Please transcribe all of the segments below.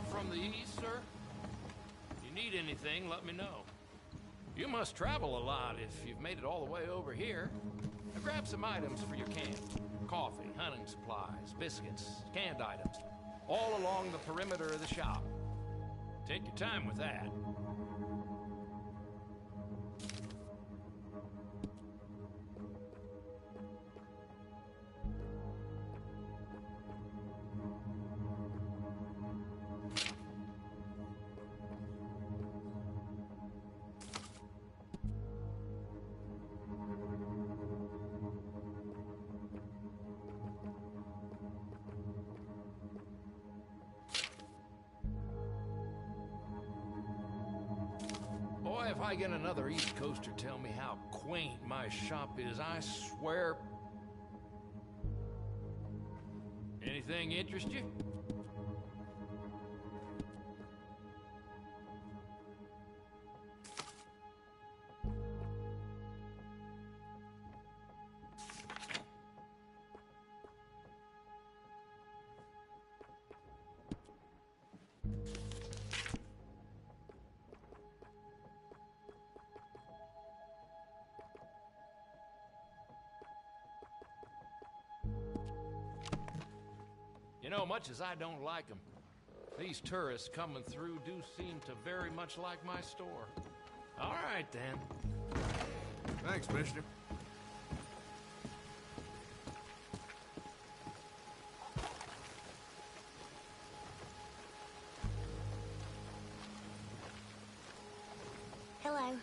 from the east, sir? If you need anything, let me know. You must travel a lot if you've made it all the way over here. Now grab some items for your camp. Coffee, hunting supplies, biscuits, canned items. All along the perimeter of the shop. Take your time with that. Boy, if I get another East Coaster tell me how quaint my shop is, I swear... Anything interest you? You know, much as I don't like them, these tourists coming through do seem to very much like my store. All right, then. Thanks, mister. Hello.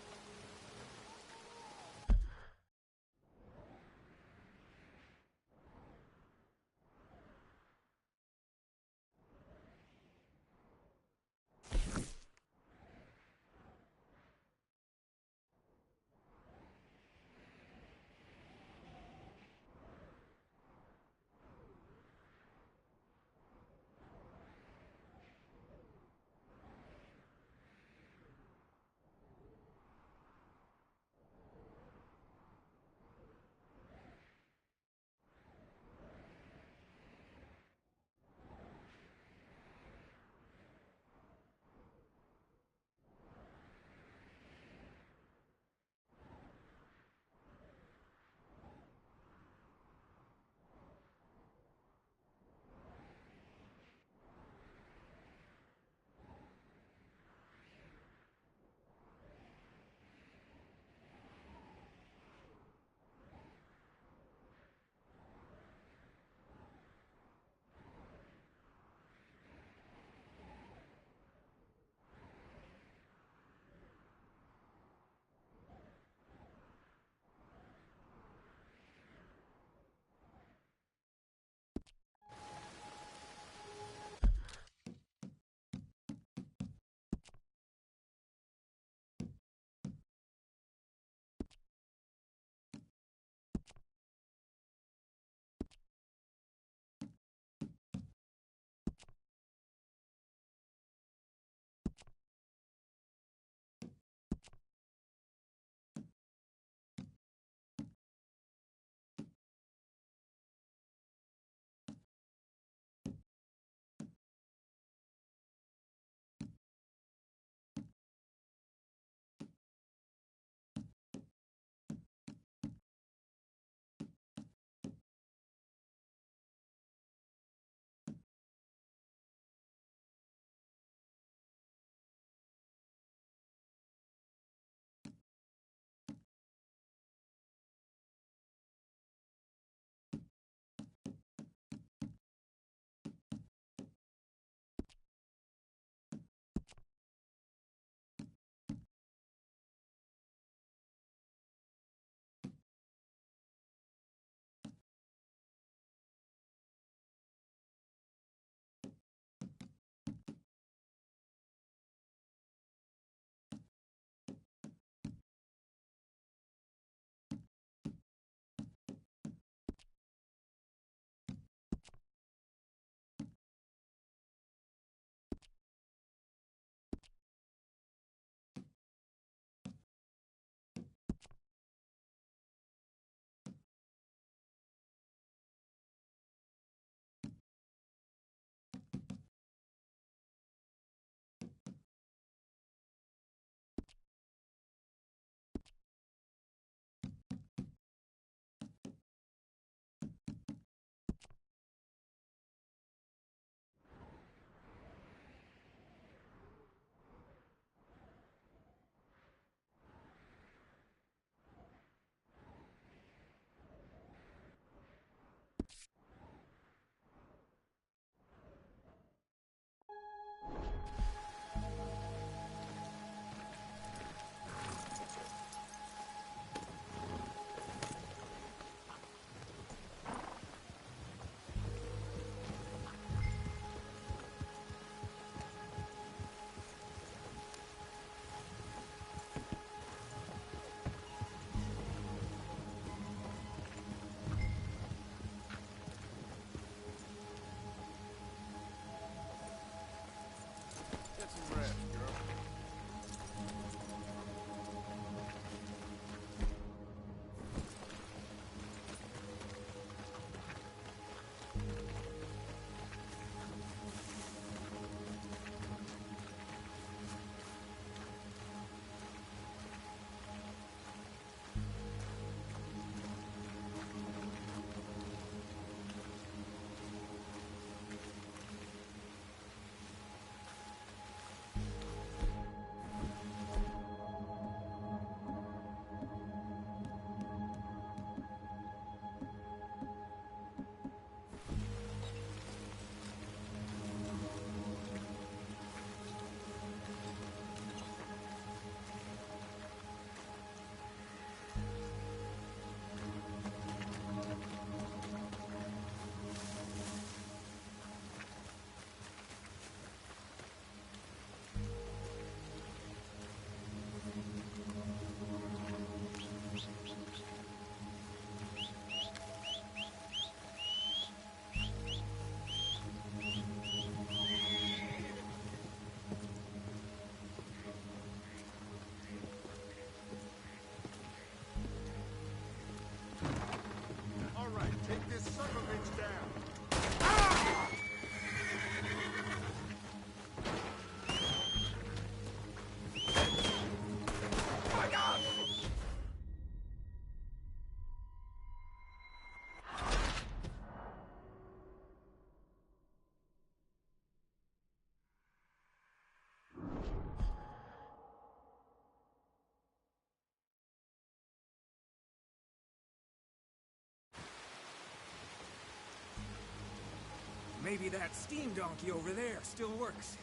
Maybe that steam donkey over there still works.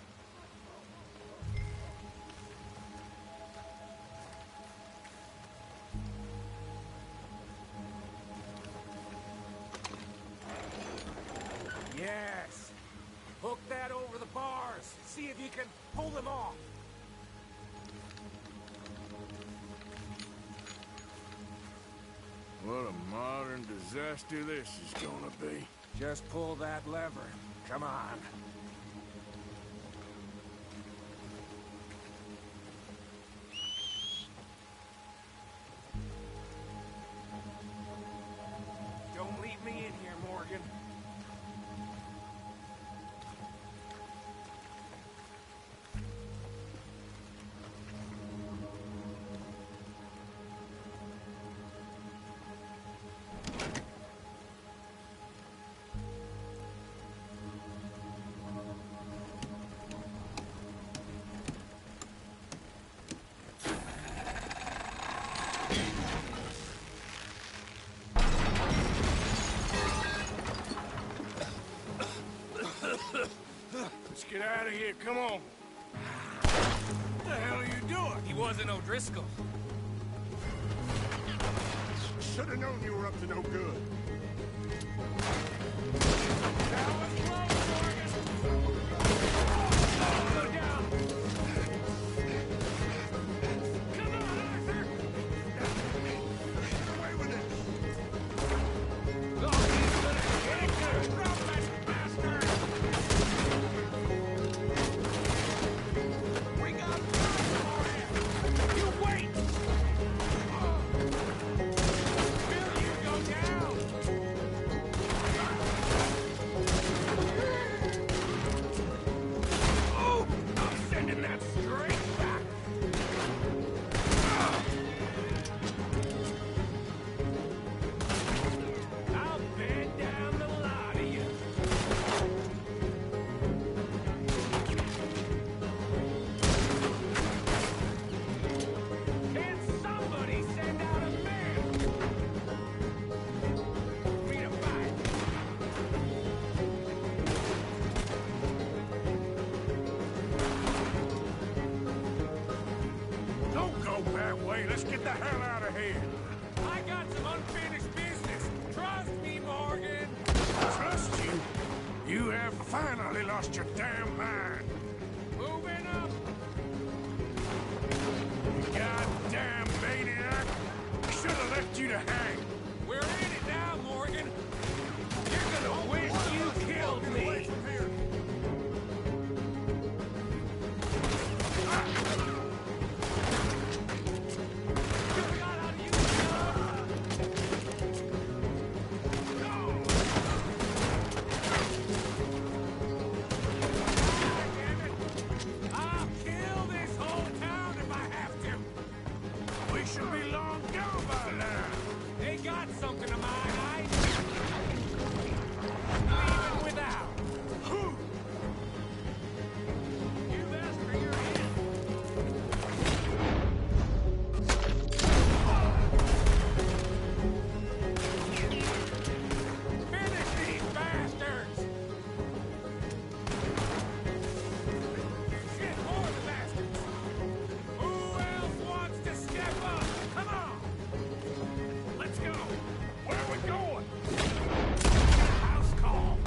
Yes! Hook that over the bars. See if you can pull them off. What a modern disaster this is gonna be. Just pull that lever. Come on. Don't leave me in here, Morgan. Let's get out of here, come on. What the hell are you doing? He wasn't O'Driscoll. Should have known you were up to no good. That was close, Morgan! Go down! Come on, Arthur! Get away with it! Oh, he's gonna get it! Drop that bastard! We got time for him! You wait! Will you go down? Oh! I'm sending that straight back! I'll bed down the lot of you! Can somebody send out a man? Me to fight. Don't go that way, let's get the hell out of here. I got some unfinished business. Trust me, Morgan. Trust you? You have finally lost your damn mind. Moving up. Goddamn maniac! Should have left you to hang. We're in it now, Morgan. You're gonna wish you killed me. You got out of you. Damn it. I'll kill this whole town if I have to. We should be long gone by now. They got something of mine, Even without. Who? You've asked for your hand. Finish these bastards! Shit, more bastards! Who else wants to step up? Come on! Let's go! Where are we going? House call!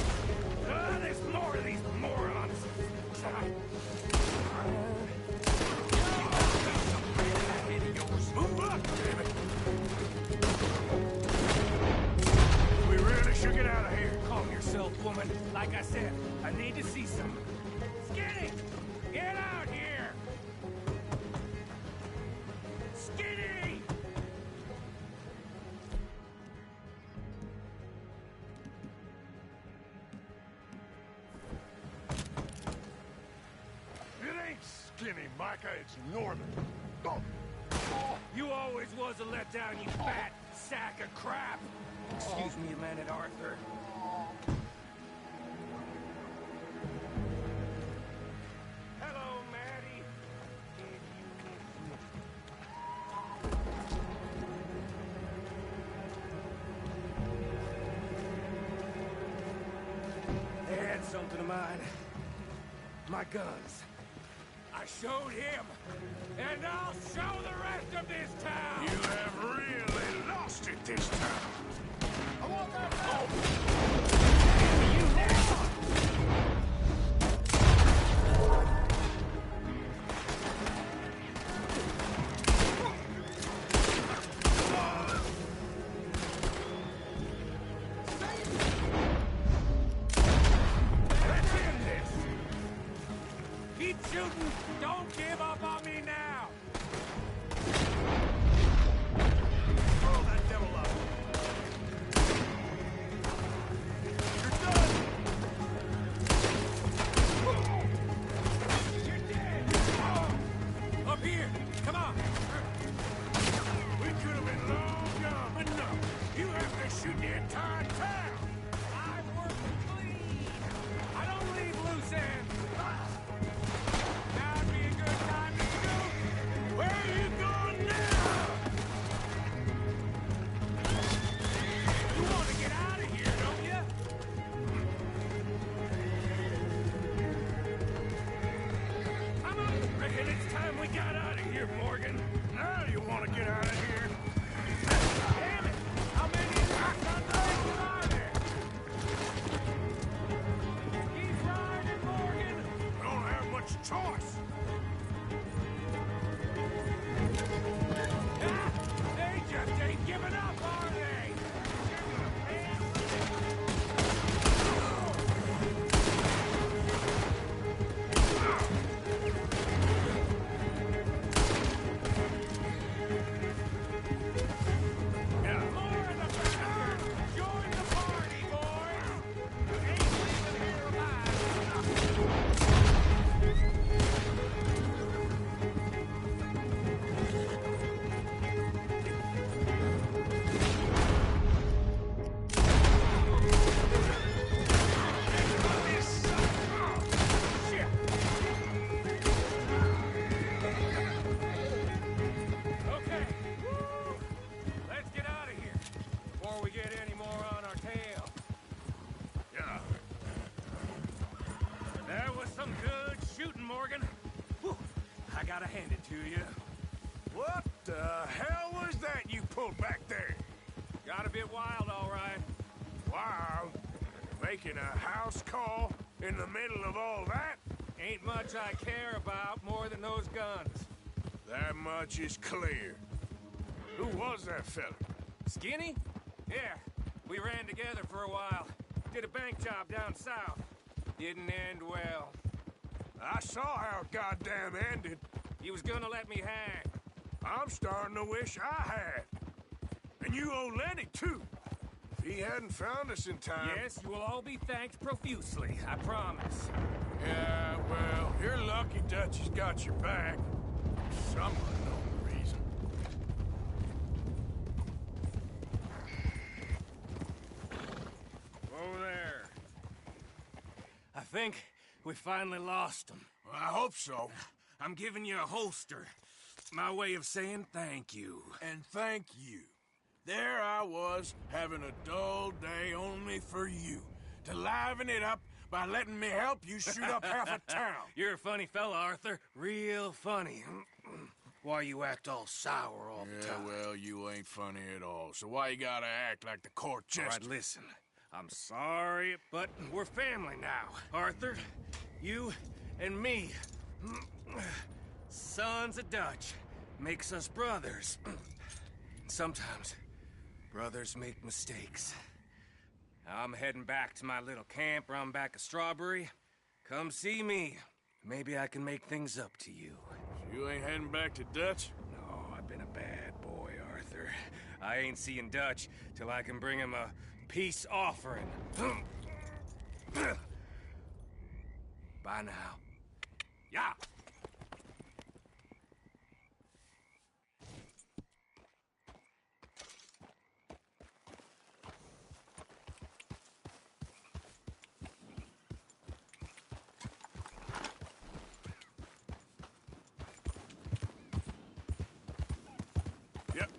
There's more of these morons! Move up, damn it. We really should get out of here. Calm yourself, woman. Like I said, I need to see some. Skinny! Get out here! Skinny! It ain't Skinny, Micah, it's Norman. Oh. You always was a letdown, you fat sack of crap! Excuse me a minute, Arthur. Hello, Maddie. They had something of mine. My guns. I showed him, and I'll show the rest of this town! You have really lost it this time. I want that Let's end this. Keep shooting! Don't give up on me now! Roll that devil up. You're done. You're dead! Up here! Come on! We could have been long gone, but no. You have to shoot the entire town. I work clean! I don't leave loose ends! Now'd be a good time to scoot! Where are you going now? You want to get out of here, don't you? I'm up. Reckon it's time we got out of here, Morgan. Now you want to get out of here? Damn it! How many Roxanne are there? Keep riding, Morgan! We don't have much choice. Ah, they just ain't giving up, are they? Yeah. More of the bastards! Join the party, boys! You ain't leaving here alive! Shit! Okay. Woo! Let's get out of here before we get any more on our tail. Yeah. That was some good shooting, Morgan. Whew. I gotta hand it to you. What the hell was that you pulled back there? Got a bit wild, all right. Wow. Making a house call in the middle of all that? Ain't much I care about more than those guns. That much is clear. Who was that fella? Skinny? Yeah, we ran together for a while. Did a bank job down south. Didn't end well. I saw how it goddamn ended. He was gonna let me hang. I'm starting to wish I had. And you owe Lenny, too. If he hadn't found us in time... Yes, you will all be thanked profusely, I promise. Yeah, well, you're lucky Dutchie's got your back. For some unknown reason. Over there. I think we finally lost him. Well, I hope so. I'm giving you a holster. My way of saying thank you. And thank you. There I was, having a dull day only for you. To liven it up by letting me help you shoot up half a town. You're a funny fella, Arthur. Real funny. Why you act all sour all the Yeah, time? well, you ain't funny at all. So why you gotta act like the court All jester? right, listen. I'm sorry, but we're family now. Arthur, you and me. Sons of Dutch makes us brothers. Sometimes brothers make mistakes. I'm heading back to my little camp around back of Strawberry. Come see me. Maybe I can make things up to you. You ain't heading back to Dutch? No, I've been a bad boy, Arthur. I ain't seeing Dutch till I can bring him a peace offering. Bye now. Yeah. Yep.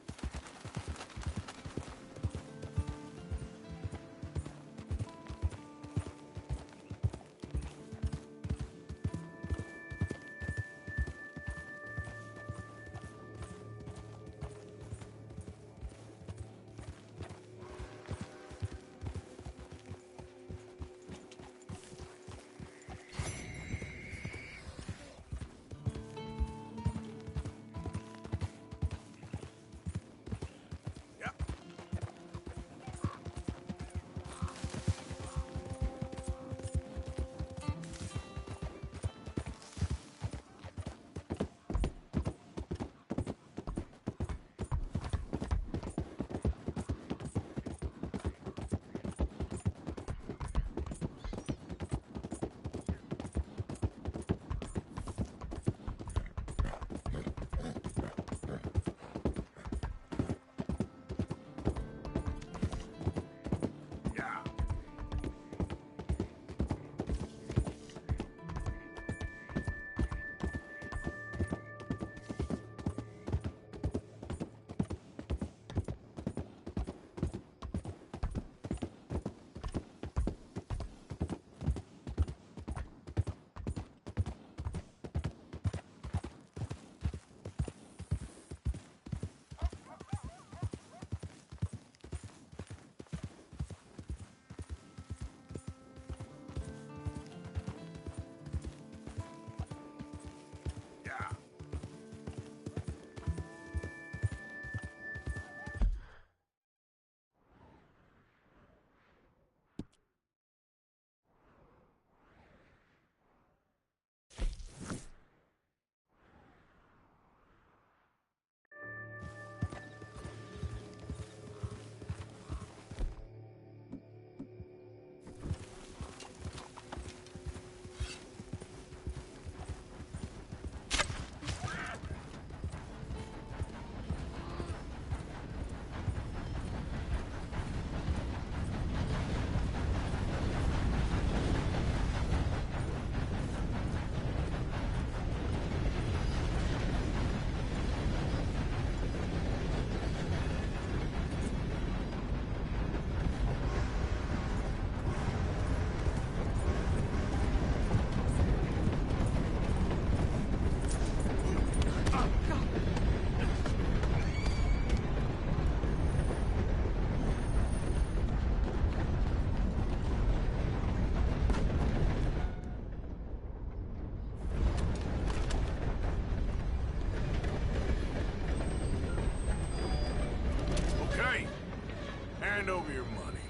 hand over your money,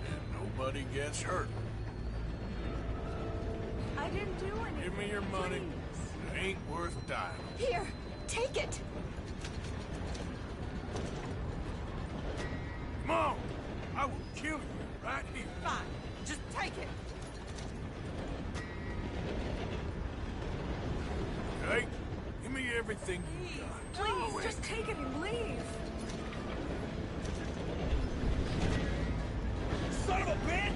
and nobody gets hurt. I didn't do anything. Give me your money. Please. It ain't worth dying. Here, take it. Come on! I will kill you right here. Fine, just take it. Okay? Give me everything you got. Please, Quick. just take it and leave. Son of a bitch!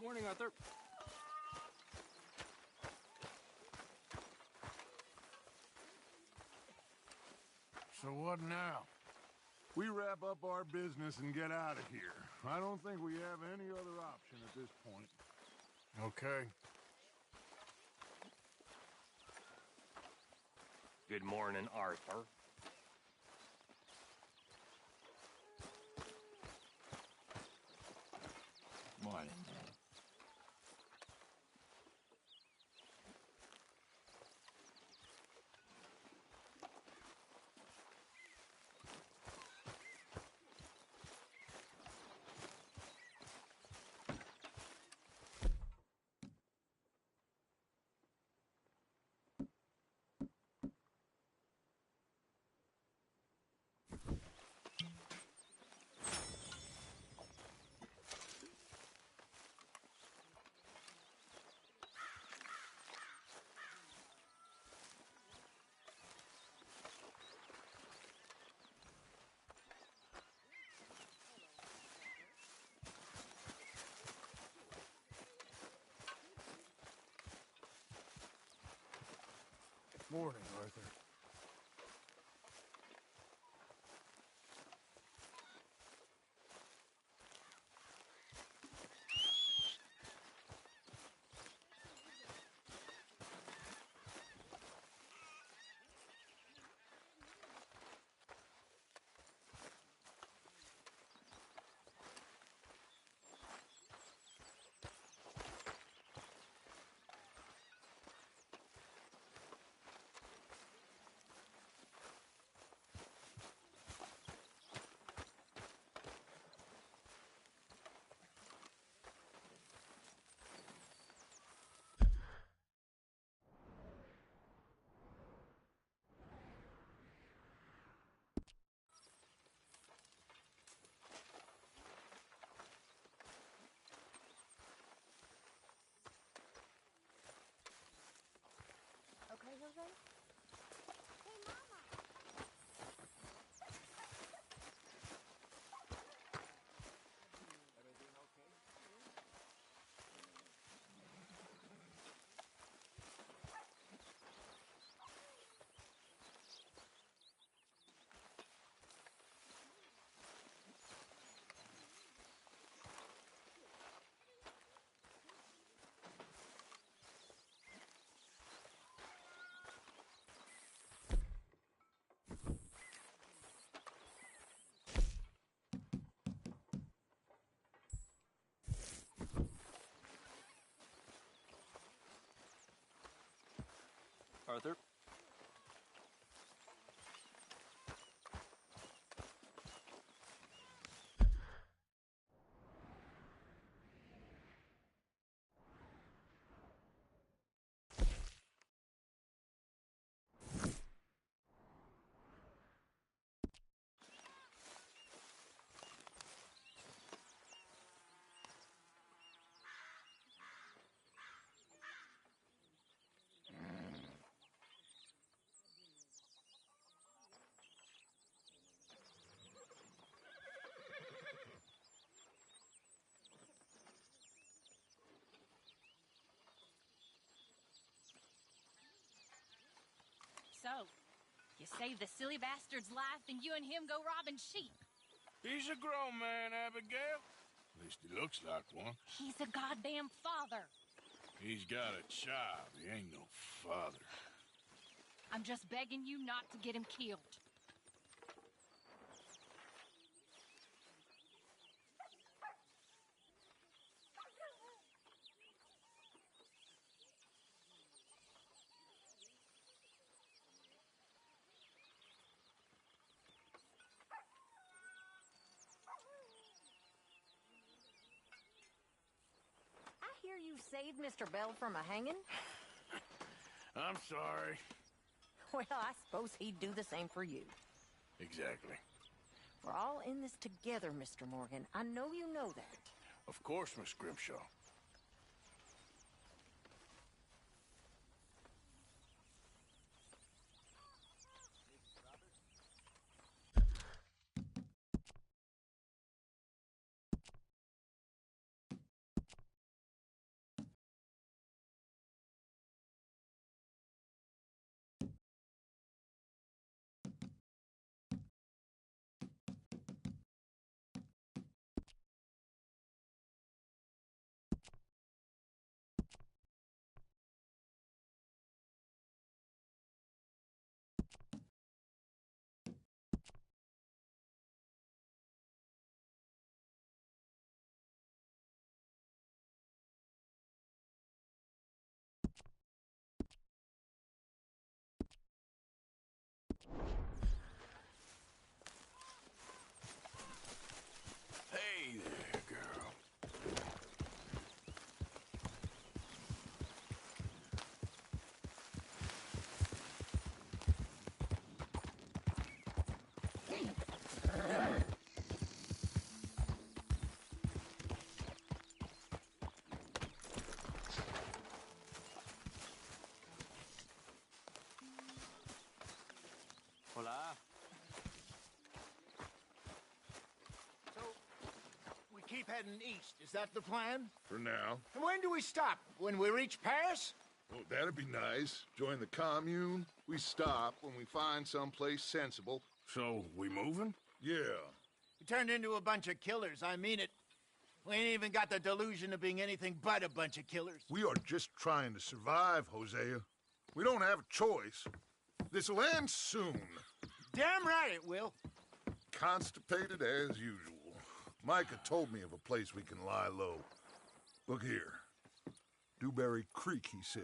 Morning, Arthur. So what now? We wrap up our business and get out of here. I don't think we have any other option at this point. Okay. Good morning, Arthur. Morning. Morning, Arthur. Arthur? So, you saved the silly bastard's life and you and him go robbing sheep. He's a grown man, Abigail. At least he looks like one. He's a goddamn father. He's got a child. He ain't no father. I'm just begging you not to get him killed. I hear you saved Mr. Bell from a hanging? I'm sorry. Well, I suppose he'd do the same for you. Exactly. We're all in this together, Mr. Morgan. I know you know that. Of course, Miss Grimshaw. Hey there, girl. Hola. So, we keep heading east. Is that the plan? For now. And when do we stop? When we reach Paris? Oh, that'd be nice. Join the commune. We stop when we find someplace sensible. So, we moving? Yeah. We turned into a bunch of killers. I mean it. We ain't even got the delusion of being anything but a bunch of killers. We are just trying to survive, Hosea. We don't have a choice. This'll end soon. Damn right it will. Constipated as usual. Micah told me of a place we can lie low. Look here. Dewberry Creek, he said.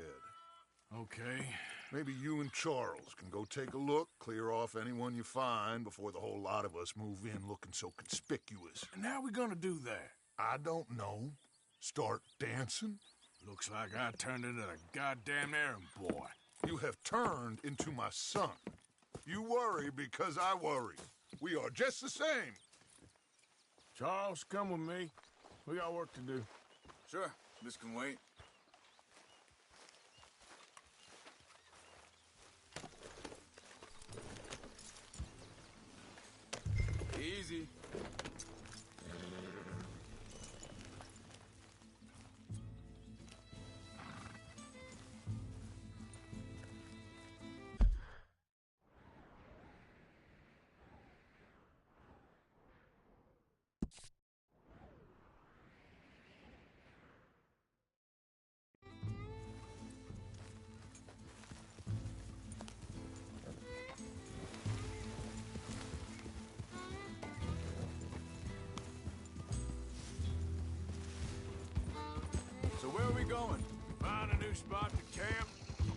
Okay. Maybe you and Charles can go take a look, clear off anyone you find before the whole lot of us move in looking so conspicuous. And how we gonna do that? I don't know. Start dancing? Looks like I turned into the goddamn errand boy. You have turned into my son. You worry because I worry. We are just the same. Charles, come with me. We got work to do. Sure, this can wait. Easy. So where are we going? Find a new spot to camp.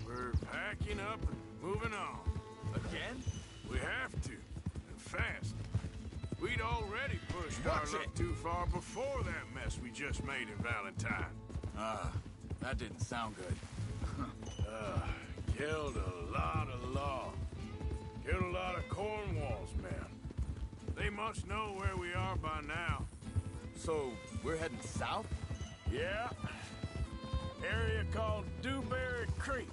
We're We're packing up and moving on. Again? We have to, and fast. We'd already pushed Watch our luck it. too far before that mess we just made in Valentine. That didn't sound good. Killed a lot of law. Killed a lot of Cornwall's men. They must know where we are by now. So, we're heading south? Yeah. Area called Dewberry Creek.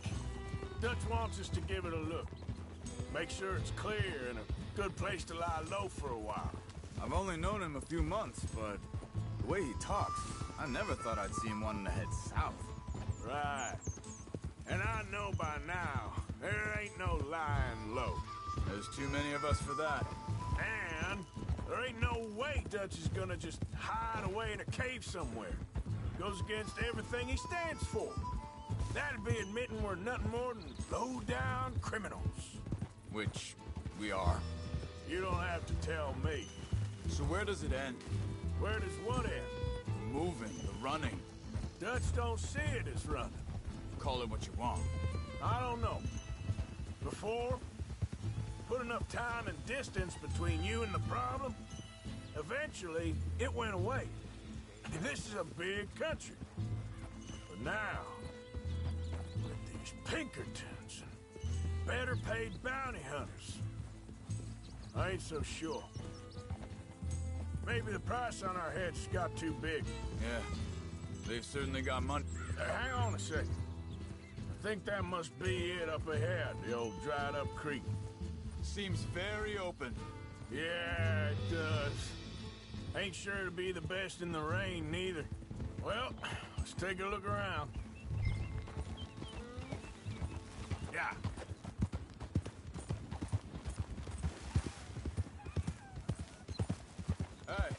Dutch wants us to give it a look. Make sure it's clear and a good place to lie low for a while. I've only known him a few months, but the way he talks, I never thought I'd see him wanting to head south. Right. And I know by now, there ain't no lying low. There's too many of us for that. And there ain't no way Dutch is gonna just hide away in a cave somewhere. Goes against everything he stands for. That'd be admitting we're nothing more than low-down criminals. Which we are. You don't have to tell me. So where does it end? Where does what end? The moving, the running. Dutch don't see it as running. Call it what you want. I don't know. Before, put enough time and distance between you and the problem, eventually it went away. And this is a big country. But now, with these Pinkertons and better paid bounty hunters, I ain't so sure. Maybe the price on our heads got too big. Yeah, they've certainly got money. Hang on a second. I think that must be it up ahead, the old dried-up creek. Seems very open. Yeah, it does. Ain't sure to be the best in the rain, neither. Well, let's take a look around. Yeah. Hey,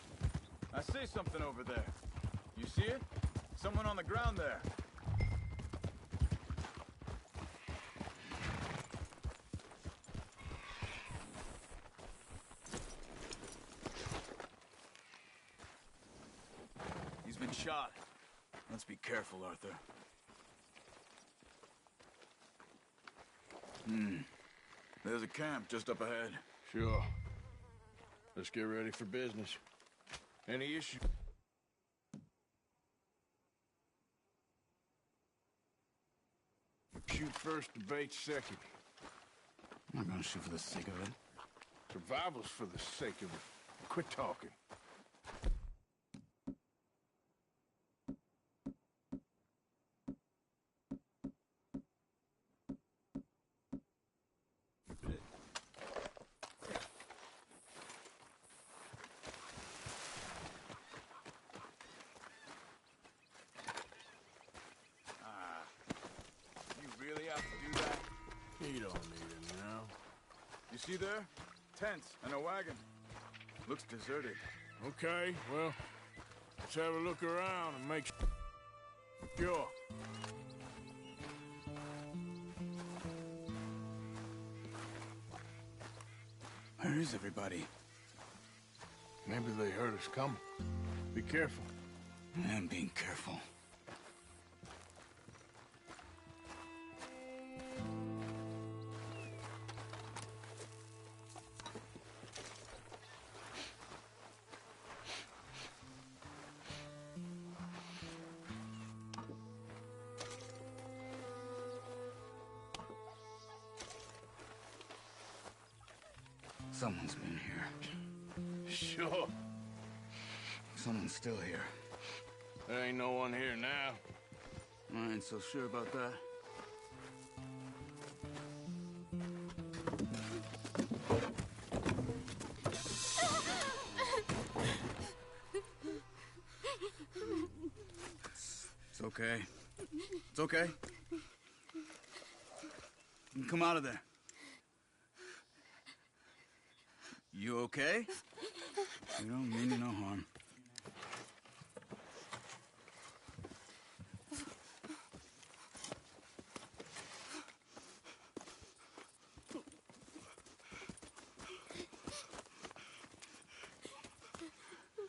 I see something over there. You see it? Someone on the ground there. He's been shot. Let's be careful, Arthur. There's a camp just up ahead. Sure. Let's get ready for business. Any issue? Shoot first, debate second. I'm not gonna shoot for the sake of it. Survival's for the sake of it. Quit talking. You really have to do that? You don't need it now. You see there? Tents and a wagon. Looks deserted. Okay, well, let's have a look around and make sure. Where is everybody? Maybe they heard us coming. Be careful. I'm being careful. Someone's been here. Sure. Someone's still here. There ain't no one here now. I ain't so sure about that. It's okay. It's okay. You can come out of there. You okay? You don't mean you no harm.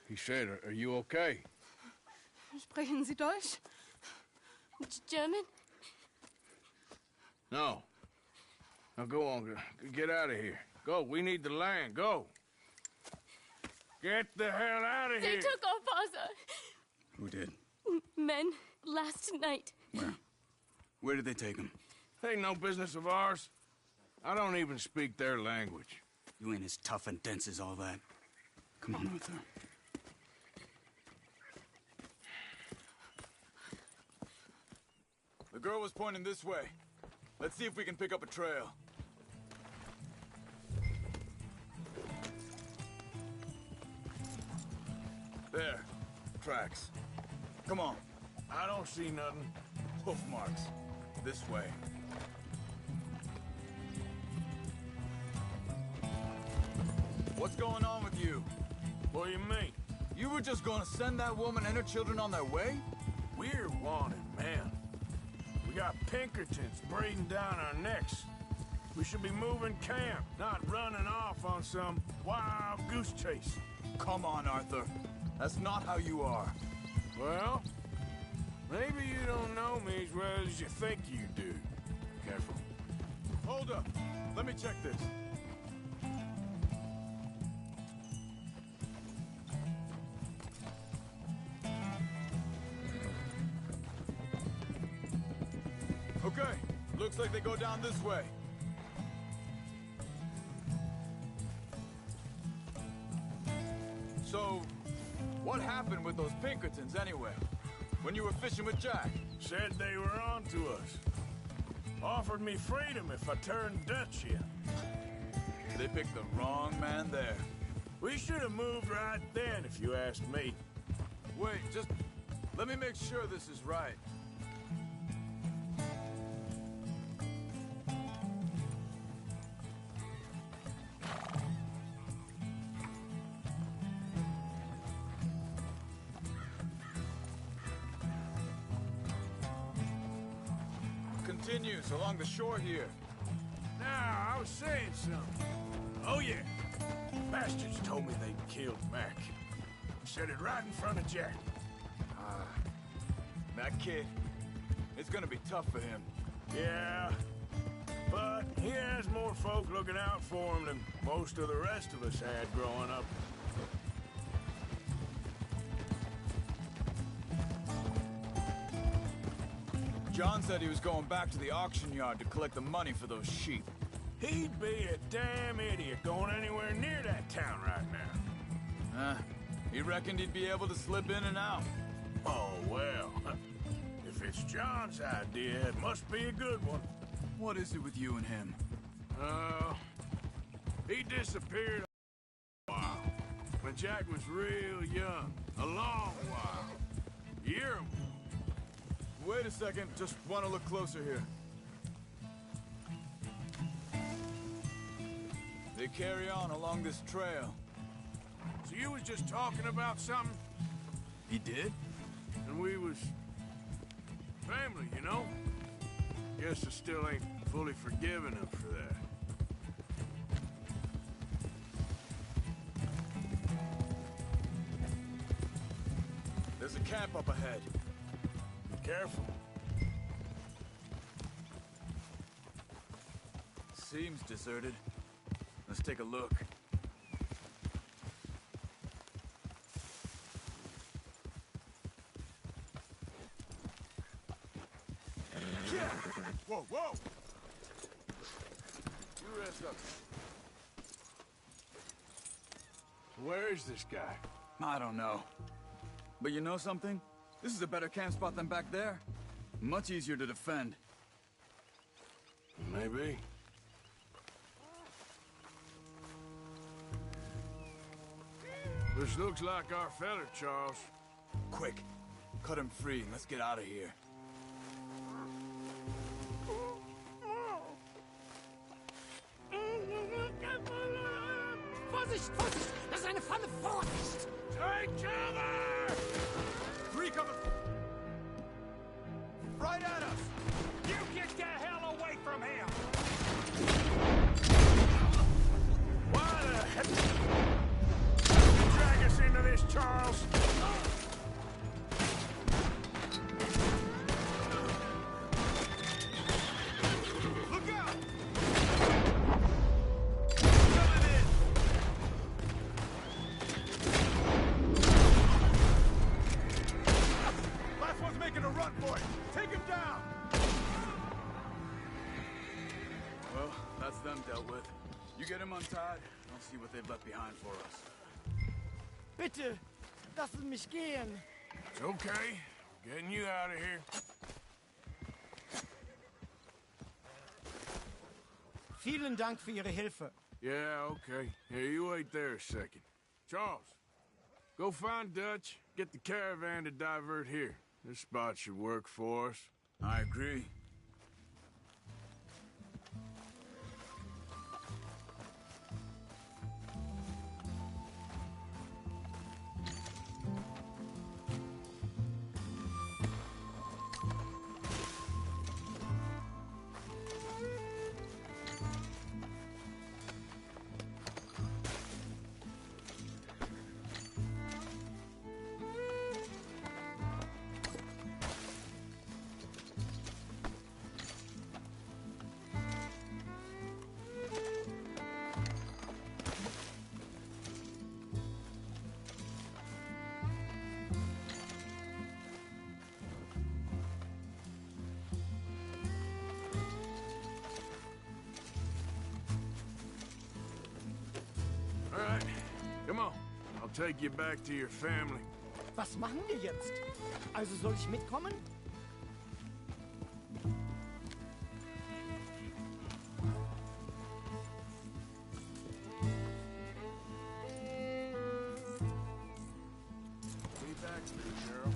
He said, are you okay? Sprechen Sie Deutsch? German? No. Now go on. Get out of here. Go. We need the land. Go. Get the hell out of here. They took off Asa. Who did? Men last night. Where? Where did they take him? Ain't no business of ours. I don't even speak their language. You ain't as tough and dense as all that. Come on, Arthur. The girl was pointing this way. Let's see if we can pick up a trail. There. Tracks. Come on. I don't see nothing. Hoof marks. This way. What's going on with you? What do you mean? You were just gonna send that woman and her children on their way? We're wanted, man. We got Pinkertons breathing down our necks. We should be moving camp, not running off on some wild goose chase. Come on, Arthur. That's not how you are. Well, maybe you don't know me as well as you think you do. Careful. Hold up. Let me check this. Okay. Looks like they go down this way. So, what happened with those Pinkertons anyway? When you were fishing with Jack? Said they were on to us. Offered me freedom if I turned Dutch in. They picked the wrong man there. We should have moved right then, if you asked me. Wait, just let me make sure this is right. Continues along the shore here. Now, I was saying something. Oh, yeah. Bastards told me they'd killed Mac. Said it right in front of Jack. That kid, it's gonna be tough for him. Yeah, but he has more folk looking out for him than most of the rest of us had growing up. John said he was going back to the auction yard to collect the money for those sheep. He'd be a damn idiot going anywhere near that town right now. He reckoned he'd be able to slip in and out. Oh, well. If it's John's idea, it must be a good one. What is it with you and him? He disappeared a while. When Jack was real young. A long while. Year. Wait a second, just want to look closer here. They carry on along this trail. So you was just talking about something? He did? And we was... family, you know? Guess I still ain't fully forgiven him for that. There's a camp up ahead. Be careful. Seems deserted. Let's take a look. Whoa, whoa! You rest up. Where is this guy? I don't know. But you know something? This is a better camp spot than back there. Much easier to defend. Maybe. This looks like our fella, Charles. Quick, cut him free and let's get out of here. Vorsicht, Vorsicht! Das ist eine Falle! Vorsicht! Take cover! Three coming! Right at us! You get the hell away from him! Why the heck did you drag us into this, Charles? untied. I'll see what they've left behind for us. Bitte, lassen mich gehen. It's okay. Getting you out of here. Vielen Dank für Ihre Hilfe. Yeah, okay. Here, you wait there a second. Charles, go find Dutch. Get the caravan to divert here. This spot should work for us. I agree. All right, come on. I'll take you back to your family. Was machen wir jetzt? Also soll ich mitkommen? Be back to me, Cheryl.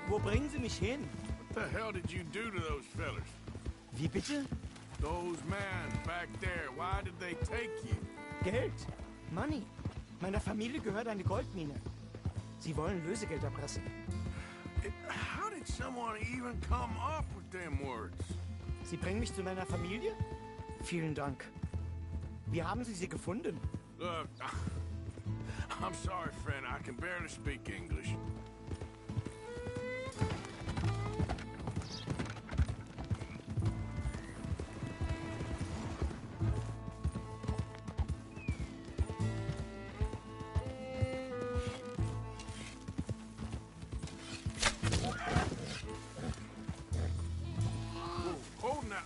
Wo bringen Sie mich hin? What the hell did you do to those fellers? Wie bitte? Those men back there, why did they take you? Geld. Money. Meiner Familie gehört eine Goldmine. Sie wollen Lösegeld erpressen. How did someone even come up with them words? Sie bringen mich zu meiner Familie? Vielen Dank. Wie haben Sie sie gefunden? Look, I'm sorry, friend. I can barely speak English. Hold now.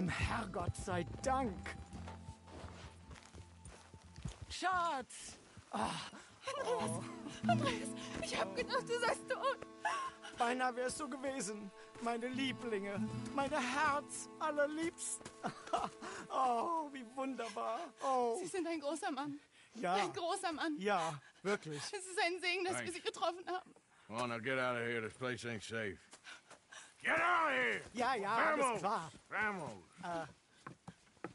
Dem Herrgott sei Dank. Schatz! Andreas, ich hab gedacht, du seist tot. Beinahe wär's so gewesen. Meine Lieblinge, meine Herz allerliebsten. Oh, wie wunderbar. Oh. Sie sind ein großer Mann. Ja. Ein großer Mann. Ja, wirklich. Es ist ein Segen, dass wir Sie getroffen haben. Well, now get out of here. This place ain't safe. Get out of here! Ja, ja, Vamos! alles klar. Vamos!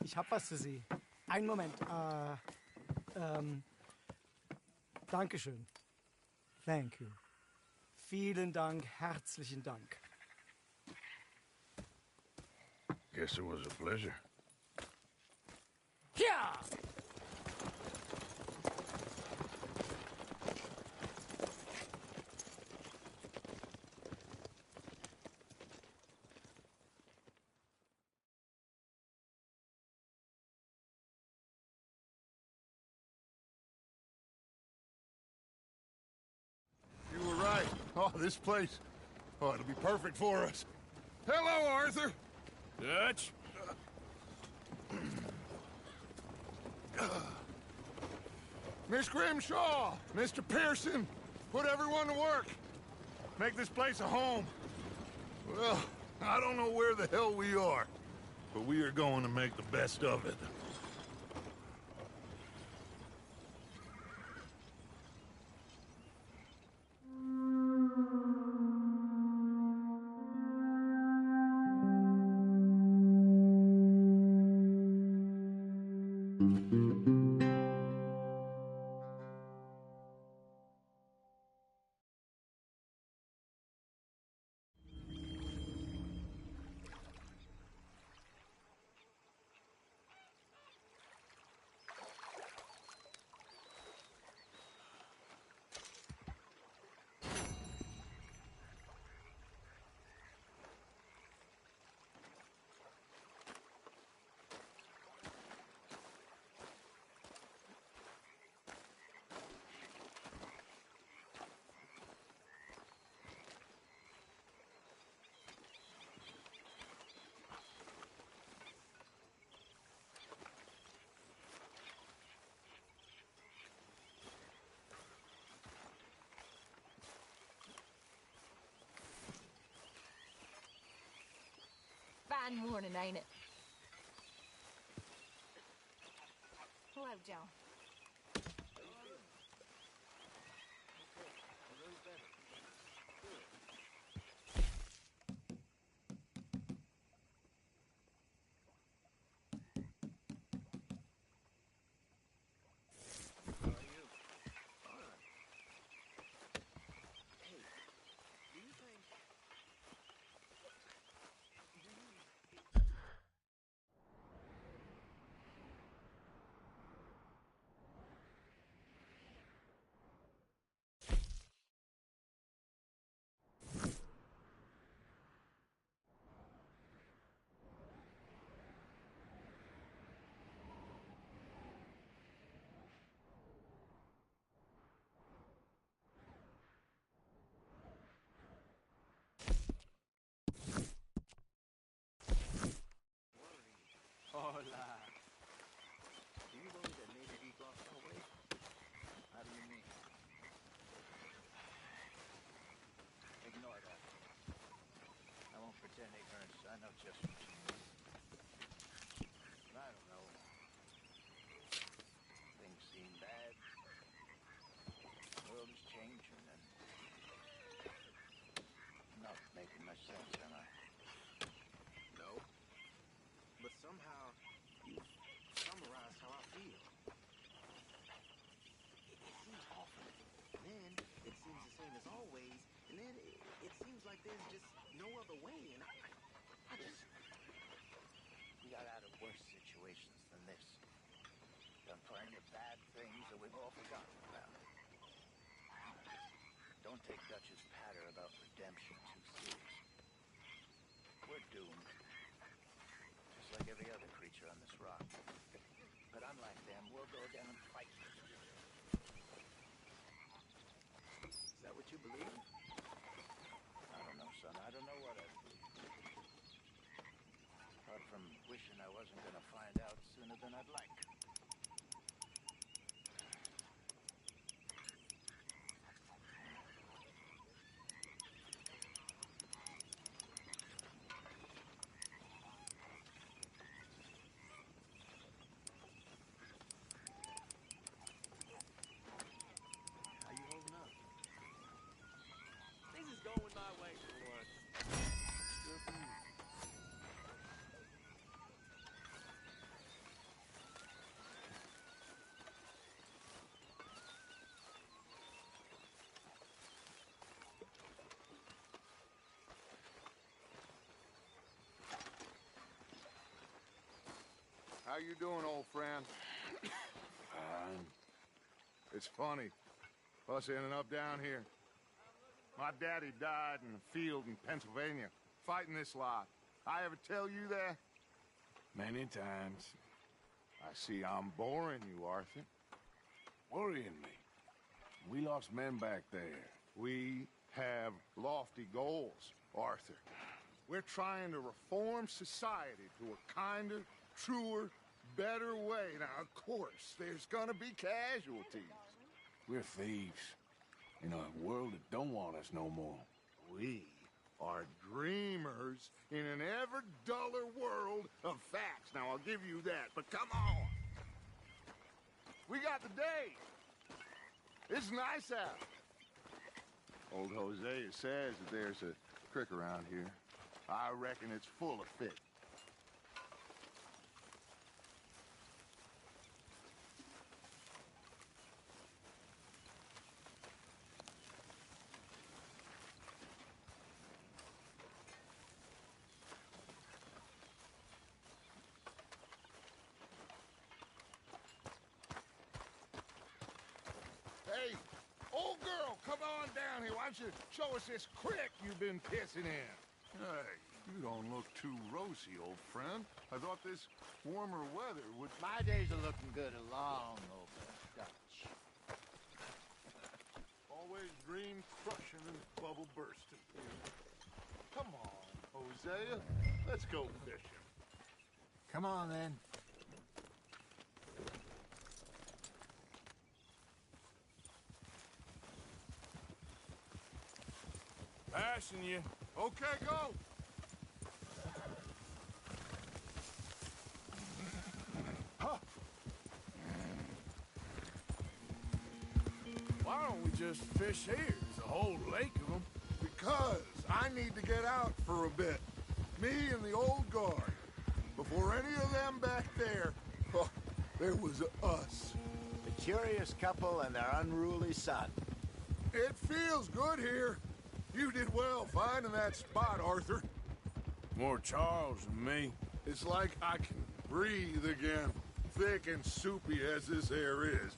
Ich hab was für Sie. Einen Moment. Dankeschön. Thank you. Vielen Dank, herzlichen Dank. Guess it was a pleasure. Ja! You were right. Oh, this place. Oh, it'll be perfect for us. Hello, Arthur. Dutch? Miss Grimshaw, Mr. Pearson, put everyone to work. Make this place a home. Well, I don't know where the hell we are, but we are going to make the best of it. Fine morning, ain't it? Hello, Joe. Hola. Do you believe that maybe we lost our way? How do you mean? Ignore that. I won't pretend ignorance. I know just what you mean. I don't know. Things seem bad. The world is changing and not making much sense, am I? No. But somehow you summarize how I feel. It seems awful. Then it seems the same as always, and then it seems like there's just no other way, and I just... We got out of worse situations than this. Done plenty of bad things that we've all forgotten about. Don't take Dutch's patter about redemption too serious. We're doomed. Just like every other creature on this rock. But unlike them, we'll go down and fight. Is that what you believe? I don't know, son. I don't know what I believe. Apart from wishing imagine I wasn't gonna find out sooner than I'd like. How you holding up? Things is going my way for once. Good for you. How you doing, old friend? Fine. It's funny, us ending up down here. My daddy died in a field in Pennsylvania, fighting this lot. I ever tell you that? Many times. I see I'm boring you, Arthur. Worrying me. We lost men back there. We have lofty goals, Arthur. We're trying to reform society to a kinder, truer, better way. Now, of course, there's gonna be casualties. We're thieves. In a world that don't want us no more. We are dreamers in an ever duller world of facts. Now, I'll give you that, but come on. We got the day. It's nice out. Old Hosea says that there's a creek around here. I reckon it's full of fish. Hey, old girl, come on down here. Why don't you show us this creek you've been pissing in? Hey, you don't look too rosy, old friend. I thought this warmer weather would... My days are looking good along over Dutch. Always dream crushing and bubble bursting. Come on, Hosea. Let's go fishing. Come on, then. Passing you. Okay, go. Why don't we just fish here? There's a whole lake of them. Because I need to get out for a bit. Me and the old guard. Before any of them back there, oh, there was us. The curious couple and their unruly son. It feels good here. You did well finding that spot, Arthur. More Charles than me. It's like I can breathe again, thick and soupy as this air is.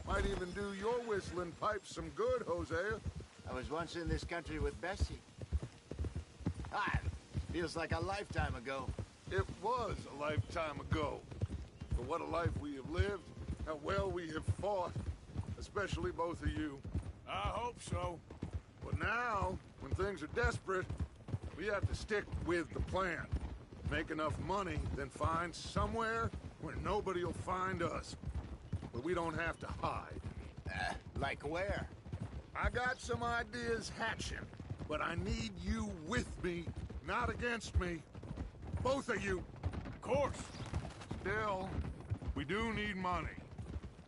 Might even do your whistling pipes some good, Hosea. I was once in this country with Bessie. Ah, feels like a lifetime ago. It was a lifetime ago. For what a life we have lived, how well we have fought, especially both of you. I hope so. But now, when things are desperate, we have to stick with the plan. Make enough money, then find somewhere where nobody will find us. Where we don't have to hide. Like where? I got some ideas hatching, but I need you with me, not against me. Both of you. Of course. Still, we do need money.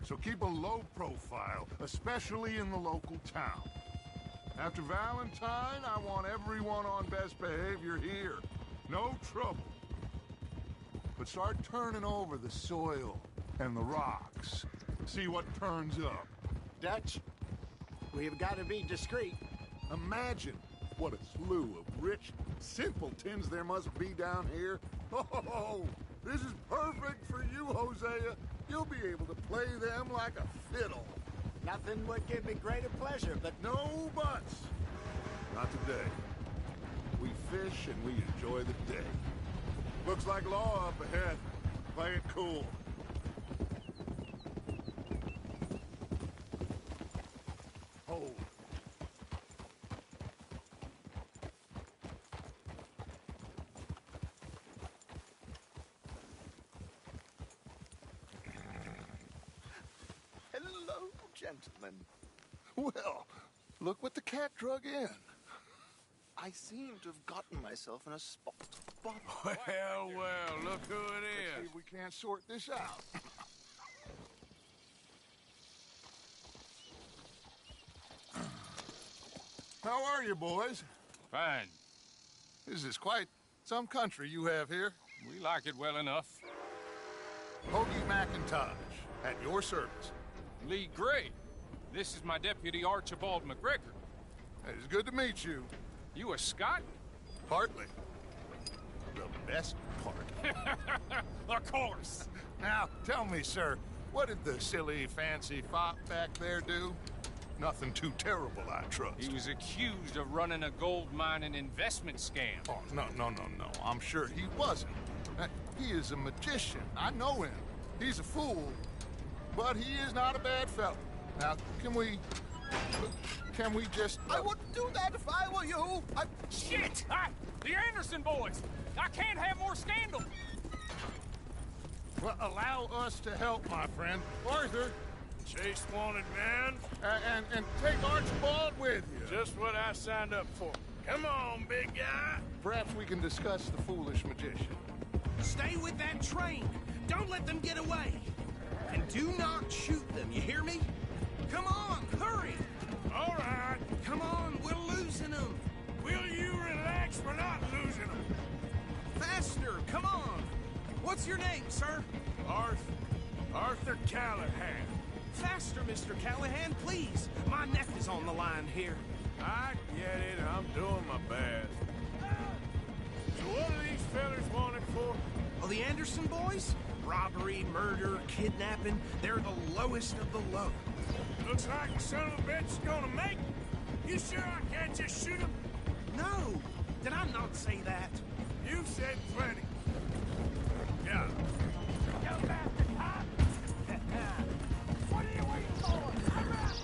So keep a low profile, especially in the local town. After Valentine, I want everyone on best behavior here. No trouble. But start turning over the soil and the rocks. See what turns up. Dutch, we've got to be discreet. Imagine what a slew of rich simpletons there must be down here. Oh, this is perfect for you, Hosea. You'll be able to play them like a fiddle. Nothing would give me greater pleasure, but... No buts. Not today. We fish and we enjoy the day. Looks like law up ahead. Play it cool. Hold. gentlemen. Well, look what the cat drug in. I seem to have gotten myself in a spot. Well, look who it is. Let's see if we can't sort this out. How are you, boys? Fine. This is quite some country you have here. We like it well enough. Hoagie McIntosh, at your service. Lee Gray. This is my deputy, Archibald McGregor. It's good to meet you. You a Scot? Partly. The best part. Of course. Now, tell me, sir, what did the silly, fancy fop back there do? Nothing too terrible, I trust. He was accused of running a gold mining investment scam. Oh, no. I'm sure he wasn't. He is a magician. I know him. He's a fool, but he is not a bad fellow. Now, can we just... I wouldn't do that if I were you. Shit! The Anderson boys! I can't have more scandal! Well, allow us to help, my friend. Arthur! Chase wanted man. And take Archibald with you. Just what I signed up for. Come on, big guy. Perhaps we can discuss the foolish magician. Stay with that train. Don't let them get away. And do not shoot them, you hear me? Come on, hurry! All right. Come on, we're losing them. Will you relax? We're not losing them. Faster, come on. What's your name, sir? Arthur Callahan. Faster, Mr. Callahan, please. My neck is on the line here. I get it. I'm doing my best. So what are these fellas wanted for? Oh, the Anderson boys? Robbery, murder, kidnapping. They're the lowest of the low. Looks like the son of a bitch is gonna make it. You sure I can't just shoot him? No. Did I not say that? You said plenty. Yeah. You bastard, huh? What are you waiting for? Come out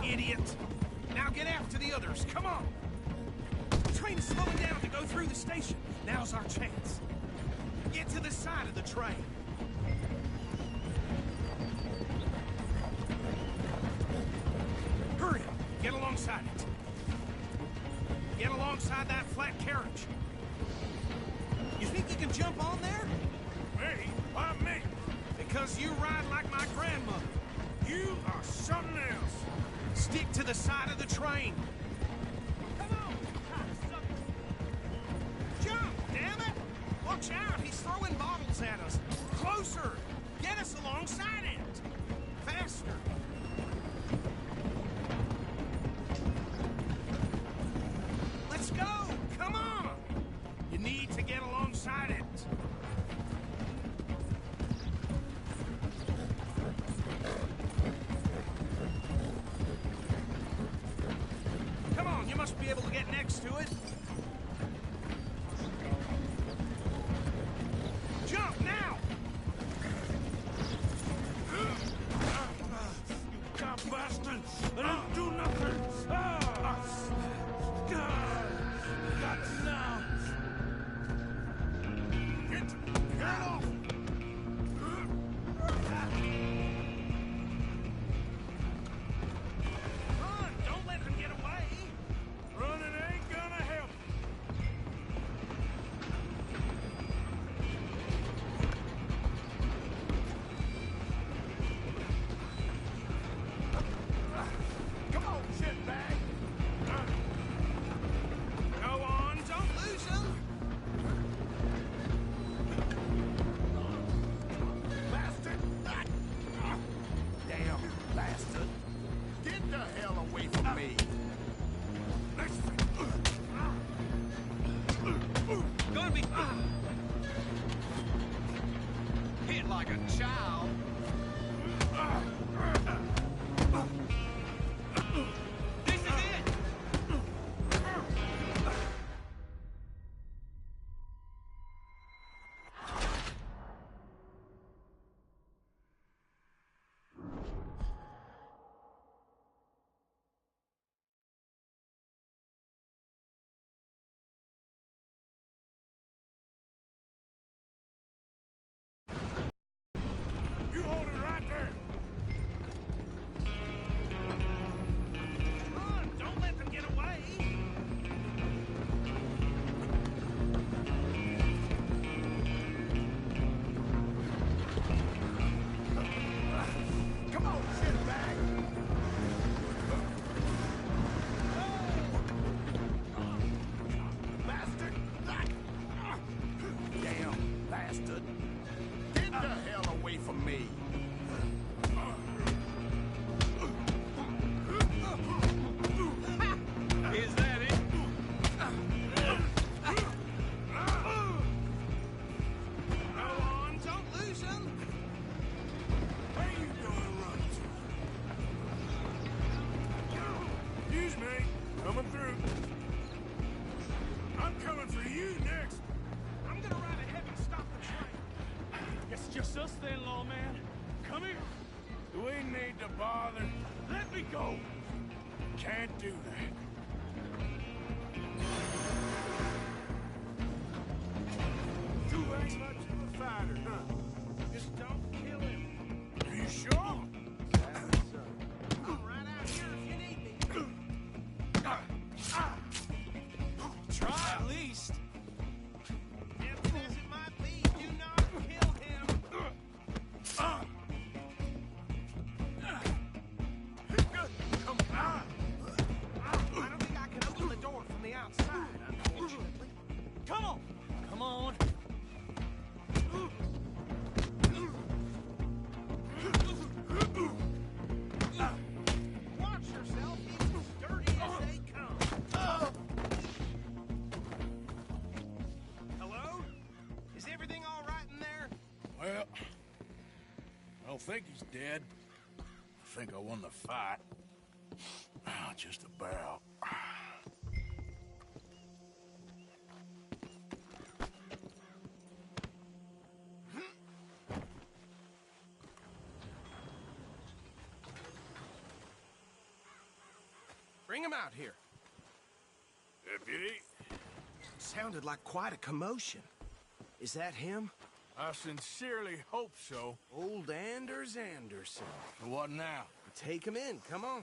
here! Idiot. Now get after the others. Come on. The train is slowing down to go through the station. Now's our chance. Get to the side of the train. Hurry. Get alongside it. Get alongside that flat carriage. You think you can jump on there? Me? Why me? Because you ride like my grandmother. You are something else. Stick to the side of the train. Come on, cocksucker! Jump, damn it! Watch out, he's throwing bottles at us. Closer! Get us alongside it! Faster! Let's go! Come on! You need to get alongside it. Come on, you must be able to get next to it. Jump now! You cop bastard! I didn't do nothing! Got you now! Get off! Run! Don't let them get away! Running ain't gonna help. Come on, shitbag! Go on, don't lose them! Bastard! Damn bastard. Get the hell away from me. Gonna be hit like a child. This is it. You bastard! Get the hell away from me! Is that it? Go on, don't lose him! Where you going, run to? Excuse me. Coming through. I'm coming for you next. I'm gonna ride ahead and stop the train. It's just us then, lawman. Come here. Do we need to bother? Let me go. Can't do that. You ain't much of a fighter, huh? Just don't kill him. Are you sure? I'm right out here if you need me. Try at least. Empty as it might be, do not kill him. Come on. I don't think I can open the door from the outside, unfortunately. Come on. Come on. Watch yourself, he's as dirty as they come. Hello? Is everything all right in there? Well, I don't think he's dead. I think I won the fight. Just about. Bring him out here. Deputy? Sounded like quite a commotion. Is that him? I sincerely hope so. Old Anders Anderson. What now? Take him in, come on.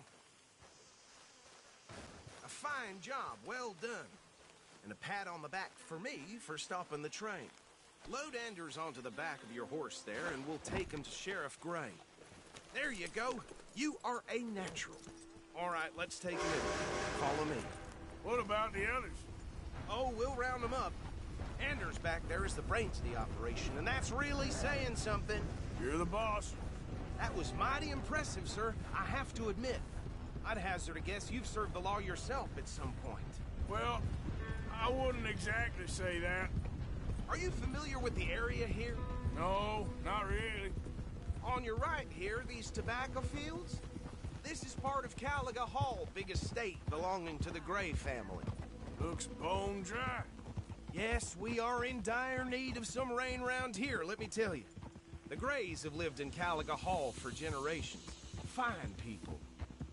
A fine job, well done. And a pat on the back for me for stopping the train. Load Anders onto the back of your horse there, and we'll take him to Sheriff Gray. There you go. You are a natural. All right, let's take him in. Follow me. What about the others? Oh, we'll round them up. Anders back there is the brains of the operation, and that's really saying something. You're the boss. That was mighty impressive, sir. I have to admit. I'd hazard a guess you've served the law yourself at some point. Well, I wouldn't exactly say that. Are you familiar with the area here? No, not really. On your right here, these tobacco fields? This is part of Caliga Hall, big estate belonging to the Gray family. Looks bone dry. Yes, we are in dire need of some rain round here, let me tell you. The Grays have lived in Caliga Hall for generations. Fine people.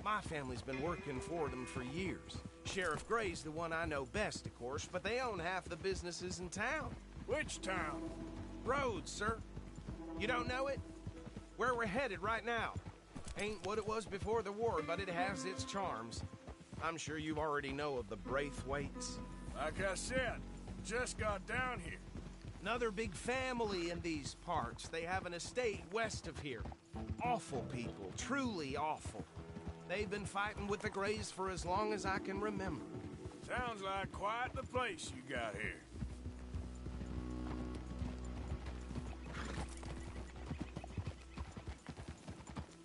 My family's been working for them for years. Sheriff Gray's the one I know best, of course, but they own half the businesses in town. Which town? Rhodes, sir. You don't know it? Where we're headed right now. Ain't what it was before the war, but it has its charms. I'm sure you already know of the Braithwaites. Like I said, just got down here. Another big family in these parts. They have an estate west of here. Awful people, truly awful. They've been fighting with the Grays for as long as I can remember. Sounds like quite the place you got here.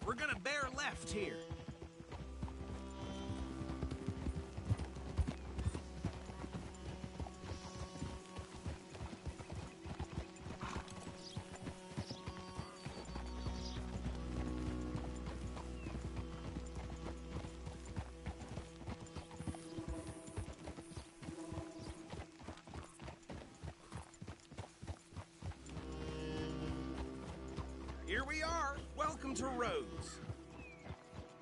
We're gonna bear left here. Here we are. Welcome to Rhodes.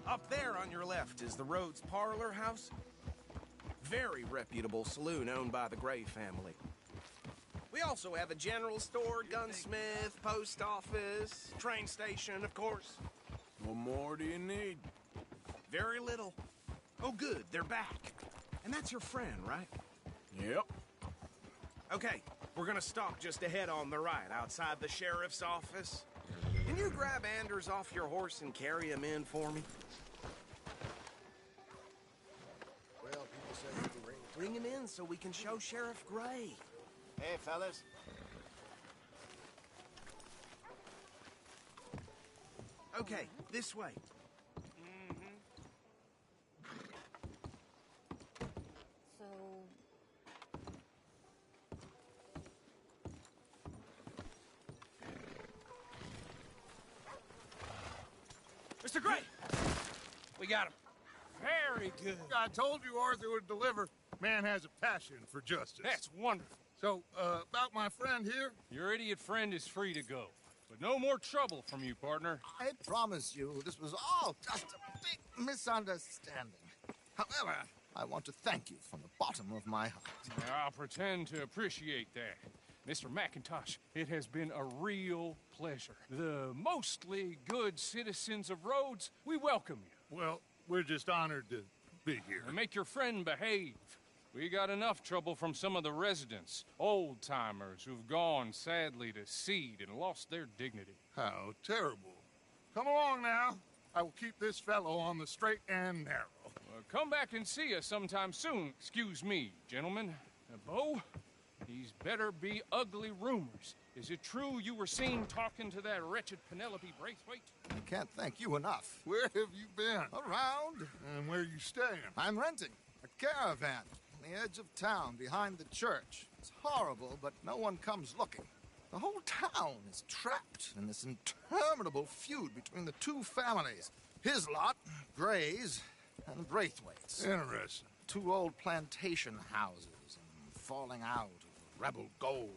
Up there on your left is the Rhodes Parlor House. Very reputable saloon owned by the Gray family. We also have a general store, gunsmith, post office, train station, of course. What more do you need? Very little. Oh, good, they're back. And that's your friend, right? Yep. Okay, we're gonna stop just ahead on the right, outside the sheriff's office. Can you grab Anders off your horse and carry him in for me? Well, people say you can Bring him in so we can show Sheriff Gray. Hey, fellas. Okay, this way. So, Mr. Gray! We got him. Very good. I told you Arthur would deliver. Man has a passion for justice. That's wonderful. So, about my friend here? Your idiot friend is free to go. But no more trouble from you, partner. I promise you, this was all just a big misunderstanding. However, I want to thank you from the bottom of my heart. I'll pretend to appreciate that. Mr. McIntosh, it has been a real pleasure. The mostly good citizens of Rhodes, we welcome you. Well, we're just honored to be here. And make your friend behave. We got enough trouble from some of the residents, old-timers who've gone, sadly, to seed and lost their dignity. How terrible. Come along now. I will keep this fellow on the straight and narrow. Come back and see us sometime soon. Excuse me, gentlemen. Bo, these better be ugly rumors. Is it true you were seen talking to that wretched Penelope Braithwaite? I can't thank you enough. Where have you been? Around. And where are you staying? I'm renting a caravan on the edge of town behind the church. It's horrible, but no one comes looking. The whole town is trapped in this interminable feud between the two families. His lot, Gray's, and Braithwaite's. Interesting. Two old plantation houses and falling out of rebel gold,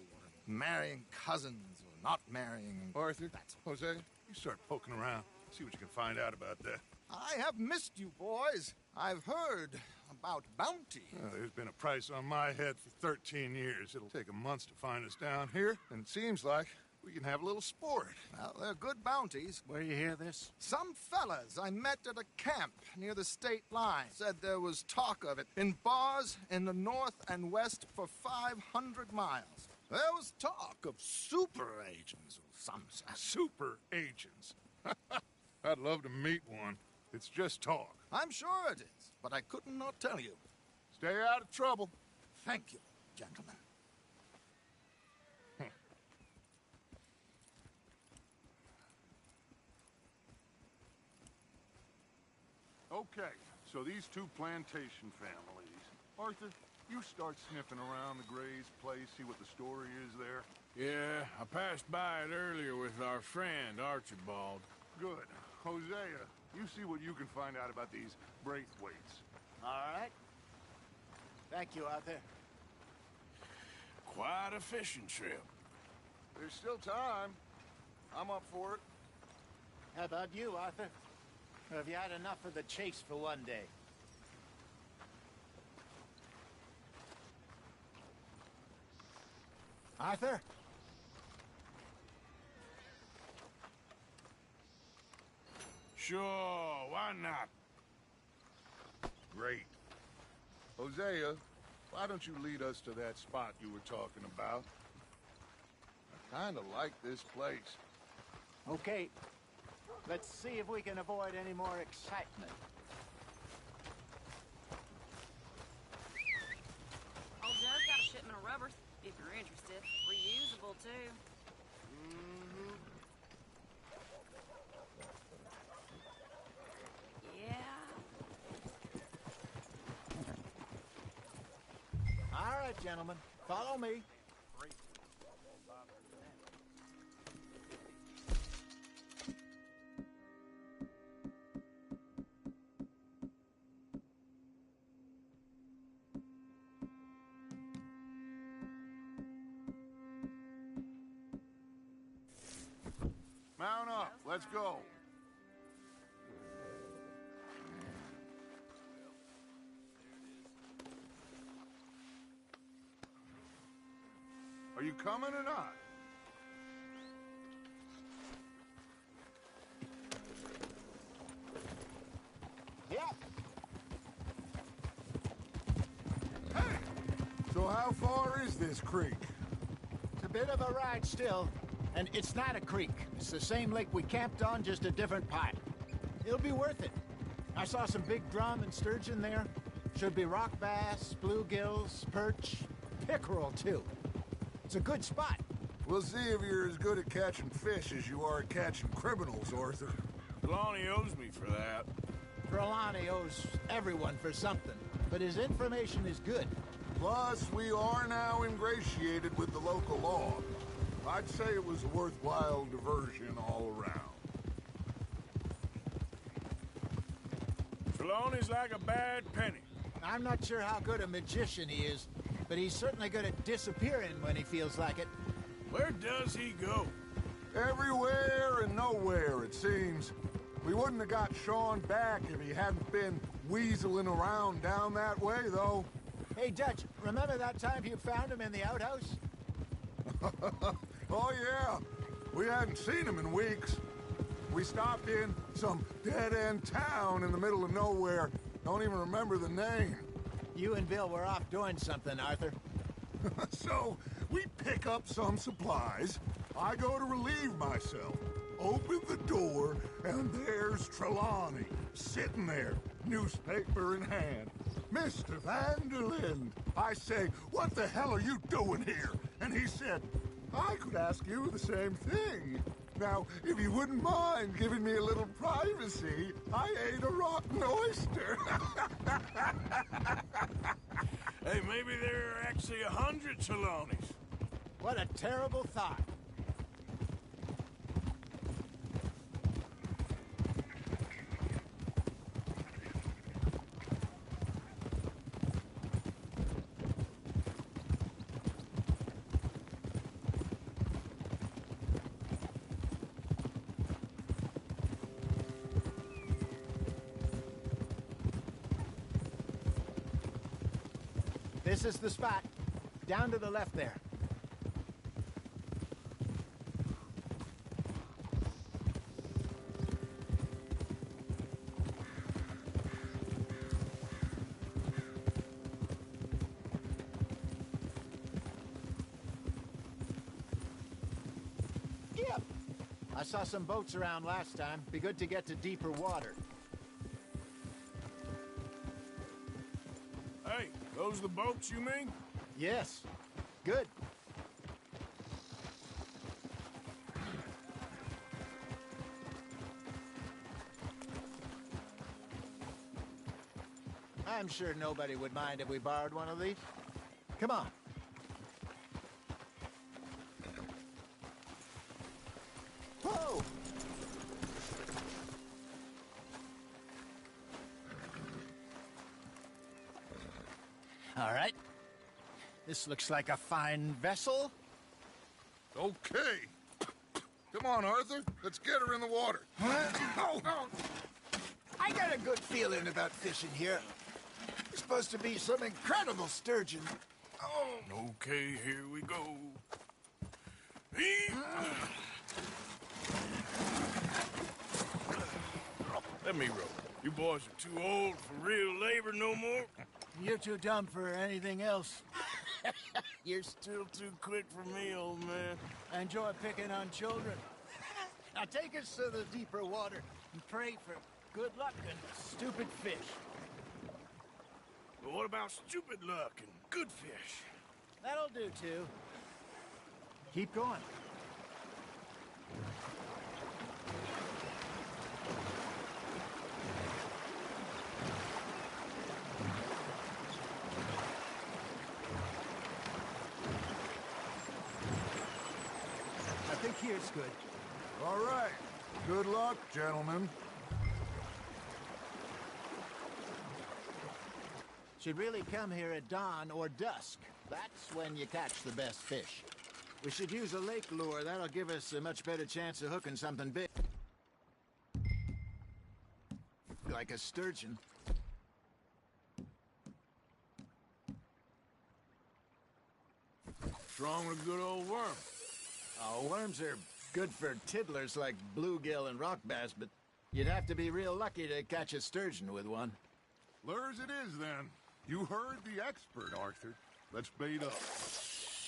marrying cousins or not marrying. Arthur, Jose, you start poking around. See what you can find out about that. I have missed you, boys. I've heard about bounty. There's been a price on my head for 13 years. It'll take a month to find us down here, and it seems like we can have a little sport. Well, they're good bounties. Where you hear this? Some fellas I met at a camp near the state line said there was talk of it in bars in the north and west for 500 miles. There was talk of super agents of some sort. Super agents? I'd love to meet one. It's just talk. I'm sure it is, but I couldn't not tell you. Stay out of trouble. Thank you, gentlemen. Okay, so these two plantation families. Arthur, you start sniffing around the Gray's place, see what the story is there. Yeah, I passed by it earlier with our friend, Archibald. Good. Hosea, you see what you can find out about these Braithwaites. All right. Thank you, Arthur. Quite a fishing trip. There's still time. I'm up for it. How about you, Arthur? Or have you had enough of the chase for one day? Arthur? Sure, why not? Great. Hosea, why don't you lead us to that spot you were talking about? I kind of like this place. Okay. Let's see if we can avoid any more excitement. Old Joe's got a shipment of rubbers, if you're interested. Reusable, too. Yeah. All right, gentlemen. Follow me. Mount up. Let's go. Are you coming or not? Yeah. Hey! So how far is this creek? It's a bit of a ride still. And it's not a creek. It's the same lake we camped on, just a different part. It'll be worth it. I saw some big drum and sturgeon there. Should be rock bass, bluegills, perch, pickerel, too. It's a good spot. We'll see if you're as good at catching fish as you are at catching criminals, Arthur. Trelawney owes me for that. Trelawney owes everyone for something, but his information is good. Plus, we are now ingratiated with the local law. I'd say it was a worthwhile diversion all around. Trelawney's like a bad penny. I'm not sure how good a magician he is, but he's certainly good at disappearing when he feels like it. Where does he go? Everywhere and nowhere, it seems. We wouldn't have got Sean back if he hadn't been weaseling around down that way, though. Hey, Dutch, remember that time you found him in the outhouse? Oh, yeah. We hadn't seen him in weeks. We stopped in some dead-end town in the middle of nowhere. Don't even remember the name. You and Bill were off doing something, Arthur. So, we pick up some supplies. I go to relieve myself. Open the door, and there's Trelawney, sitting there, newspaper in hand. Mr. Van der Linde. I say, what the hell are you doing here? And he said, I could ask you the same thing. Now, if you wouldn't mind giving me a little privacy, I ate a rotten oyster. Hey, maybe there are actually 100 Trelawneys. What a terrible thought. This is the spot. Down to the left there. Yep. I saw some boats around last time. Be good to get to deeper water. Hey, those the boats you mean? Yes. Good. I'm sure nobody would mind if we borrowed one of these. Come on. Whoa! All right. This looks like a fine vessel. Okay. Come on, Arthur. Let's get her in the water. Oh. I got a good feeling about fishing here. It's supposed to be some incredible sturgeon. Oh. Okay, here we go. Let me row. You boys are too old for real labor no more. You're too dumb for anything else. You're still too quick for me, old man. I enjoy picking on children. Now take us to the deeper water and pray for good luck and stupid fish. But what about stupid luck and good fish? That'll do, too. Keep going. I think here's good. All right. Good luck, gentlemen. Should really come here at dawn or dusk. That's when you catch the best fish. We should use a lake lure. That'll give us a much better chance of hooking something big. Like a sturgeon. What's wrong with a good old worm? Oh, worms are good for tiddlers like bluegill and rock bass, but you'd have to be real lucky to catch a sturgeon with one. Lures it is, then. You heard the expert, Arthur. Let's bait up.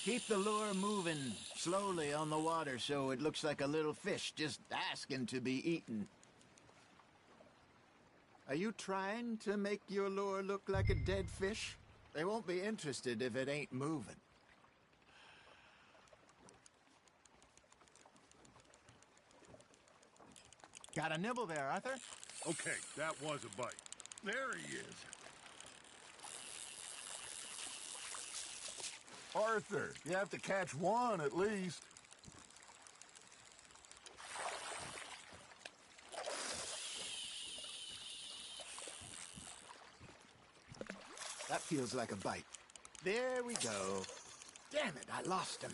Keep the lure moving slowly on the water so it looks like a little fish just asking to be eaten. Are you trying to make your lure look like a dead fish? They won't be interested if it ain't moving. Got a nibble there, Arthur? Okay, that was a bite. There he is. Arthur, you have to catch one at least. That feels like a bite. There we go. Damn it, I lost him.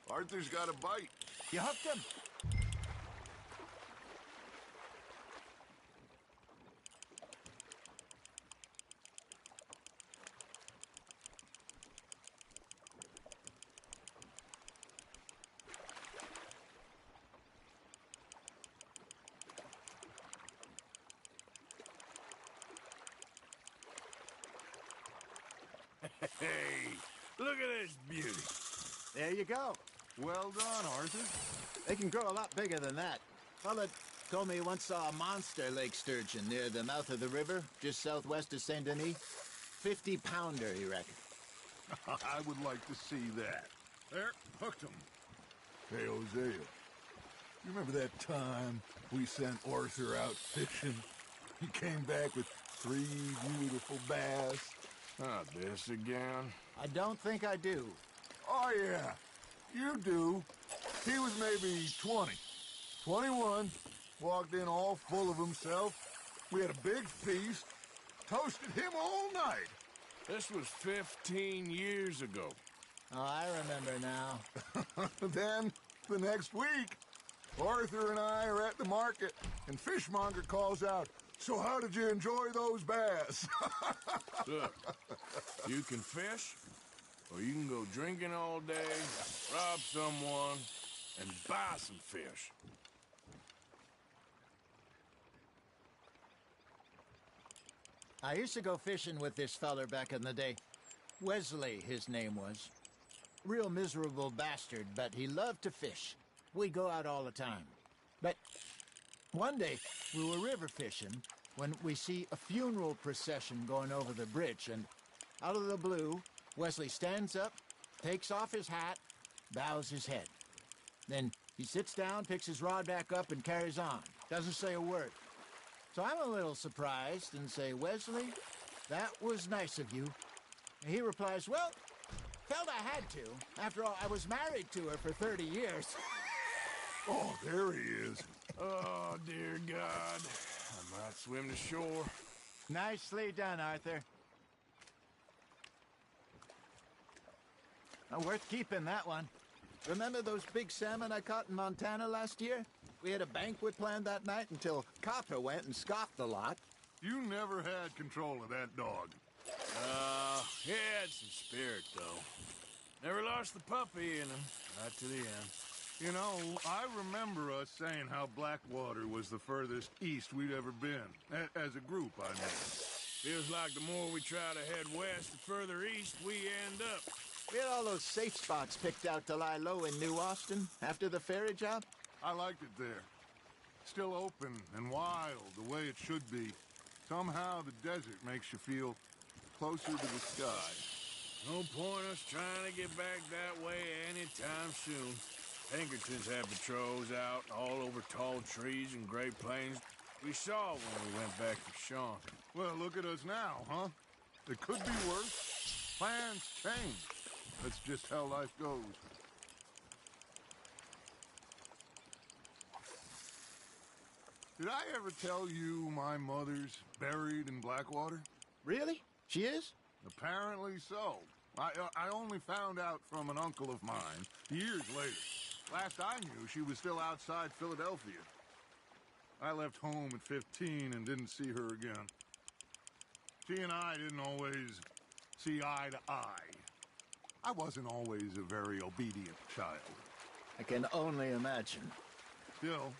Arthur's got a bite. You hooked him? Hey, look at this beauty. There you go. Well done, Arthur. They can grow a lot bigger than that. Fella told me he once saw a monster lake sturgeon near the mouth of the river, just southwest of Saint Denis. 50-pounder, he reckoned. I would like to see that. There, hooked him. Hey, Hosea, you remember that time we sent Arthur out fishing? He came back with 3 beautiful bass. Not this again. I don't think I do. Oh, yeah. You do. He was maybe 20. 21. Walked in all full of himself. We had a big feast. Toasted him all night. This was 15 years ago. Oh, I remember now. Then, the next week, Arthur and I are at the market, and Fishmonger calls out, "So how did you enjoy those bass?" Look, you can fish, or you can go drinking all day, rob someone, and buy some fish. I used to go fishing with this feller back in the day. Wesley, his name was. Real miserable bastard, but he loved to fish. We go out all the time. But one day, we were river fishing when we see a funeral procession going over the bridge, and out of the blue, Wesley stands up, takes off his hat, bows his head. Then he sits down, picks his rod back up, and carries on. Doesn't say a word. So I'm a little surprised and say, "Wesley, that was nice of you." And he replies, "Well, felt I had to. After all, I was married to her for 30 years. Oh, there he is. Oh, dear God. I might swim to shore. Nicely done, Arthur. Worth keeping, that one. Remember those big salmon I caught in Montana last year? We had a banquet planned that night until Copper went and scoffed a lot. You never had control of that dog. He had some spirit, though. Never lost the puppy in him. Right to the end. You know, I remember us saying how Blackwater was the furthest east we'd ever been. As a group, I mean. Feels like the more we try to head west, the further east we end up. We had all those safe spots picked out to lie low in New Austin after the ferry job. I liked it there. Still open and wild, the way it should be. Somehow the desert makes you feel closer to the sky. No point us trying to get back that way anytime soon. Pinkertons had patrols out all over tall trees and Great Plains. We saw when we went back to Sean. Well, look at us now, huh? It could be worse. Plans change. That's just how life goes. Did I ever tell you my mother's buried in Blackwater? Really? She is? Apparently so. I only found out from an uncle of mine years later. Last I knew, she was still outside Philadelphia. I left home at 15 and didn't see her again. She and I didn't always see eye to eye. I wasn't always a very obedient child. I can only imagine. Still,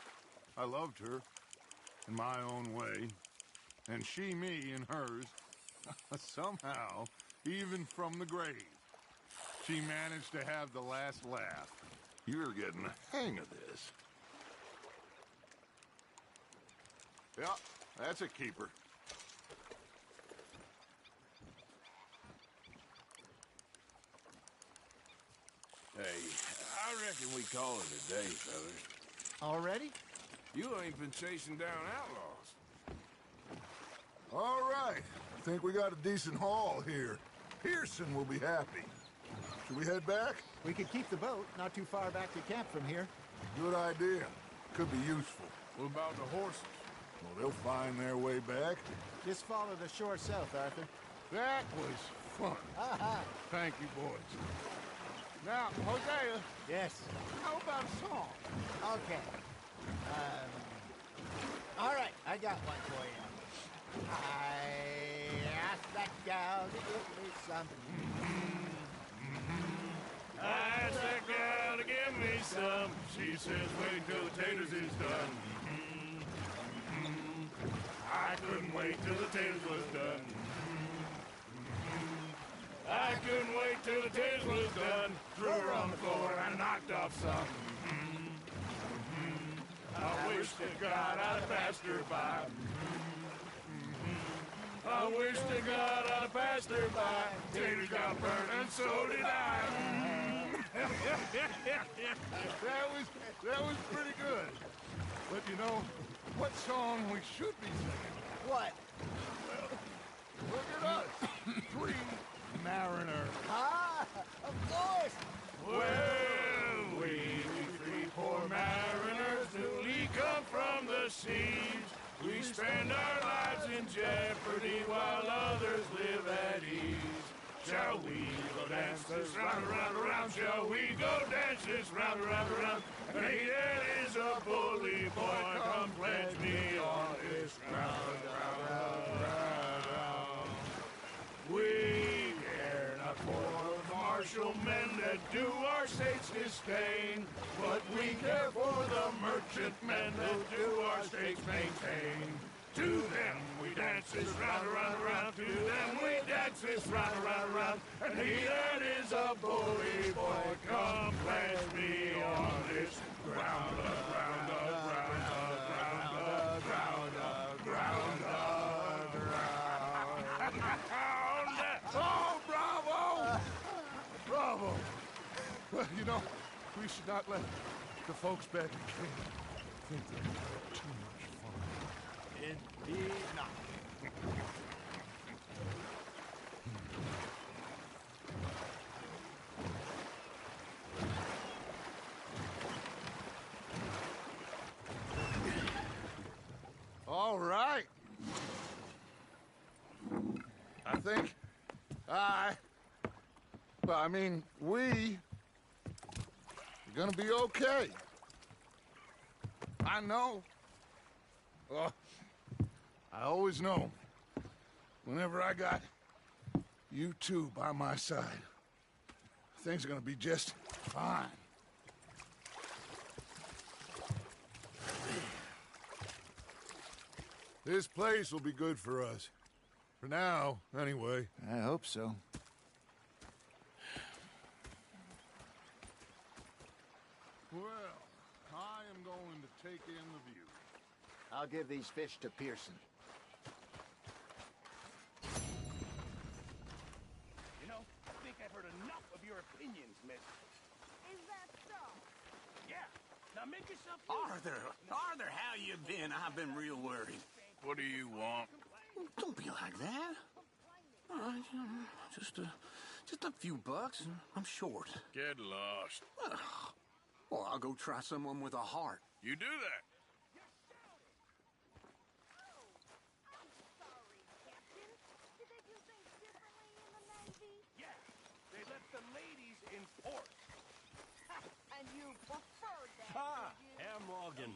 I loved her in my own way, and she me in hers. Somehow, even from the grave, she managed to have the last laugh. You're getting the hang of this. Yeah, that's a keeper. reckon we call it a day, fellas. Already? You ain't been chasing down outlaws. All right. I think we got a decent haul here. Pearson will be happy. Should we head back? We could keep the boat not too far back to camp from here. Good idea. Could be useful. What about the horses? Well, they'll find their way back. Just follow the shore south, Arthur. That was fun. Thank you, boys. Now, Hosea. Yes. How about a song? Okay. All right, I got one for you. I asked that gal to give me some. I asked that gal to give me some. She says, wait till the taters is done. I couldn't wait till the taters was done. I couldn't wait till the taters was done. Threw her on the floor and knocked off some. I wish to God I'd passed her by. I wish to God I'd passed her by. Taters got burned and so did I. that was pretty good. But you know, what song we should be singing? What? Well, look at us. Three mariners. Ah, of course. Well, we three poor mariners newly come from the seas. We spend our lives in jeopardy while others live at ease. Shall we go dance this round, around, around? Shall we go dance this round, around, around? Hey, there is a bully boy, come pledge me on this round, round, round, round. We care not for the martial men that do our states disdain, but we care for the merchant men that do our states maintain. To them we dance this round, around, around. To them we dance this round, around, around. And he that is a bully boy, come pledge me on this ground, ground, ground, ground, ground, ground, ground. Oh, bravo! Bravo! Well, you know, we should not let the folks back in camp think that we had too much fun. Indeed not. All right. I think we're gonna be okay. I know. I always know. Whenever I got you two by my side, things are gonna be just fine. This place will be good for us. For now, anyway. I hope so. Well, I am going to take in the view. I'll give these fish to Pearson. You know, I think I've heard enough of your opinions, miss. Is that so? Yeah. Now make yourself... Arthur, how you been? I've been real worried. What do you want? Don't be like that. All right, just a few bucks. I'm short. Get lost. Well, I'll go try someone with a heart. You do that. Yeah, they let the ladies in port. And you preferred that, Ha! did you? Herr Morgan.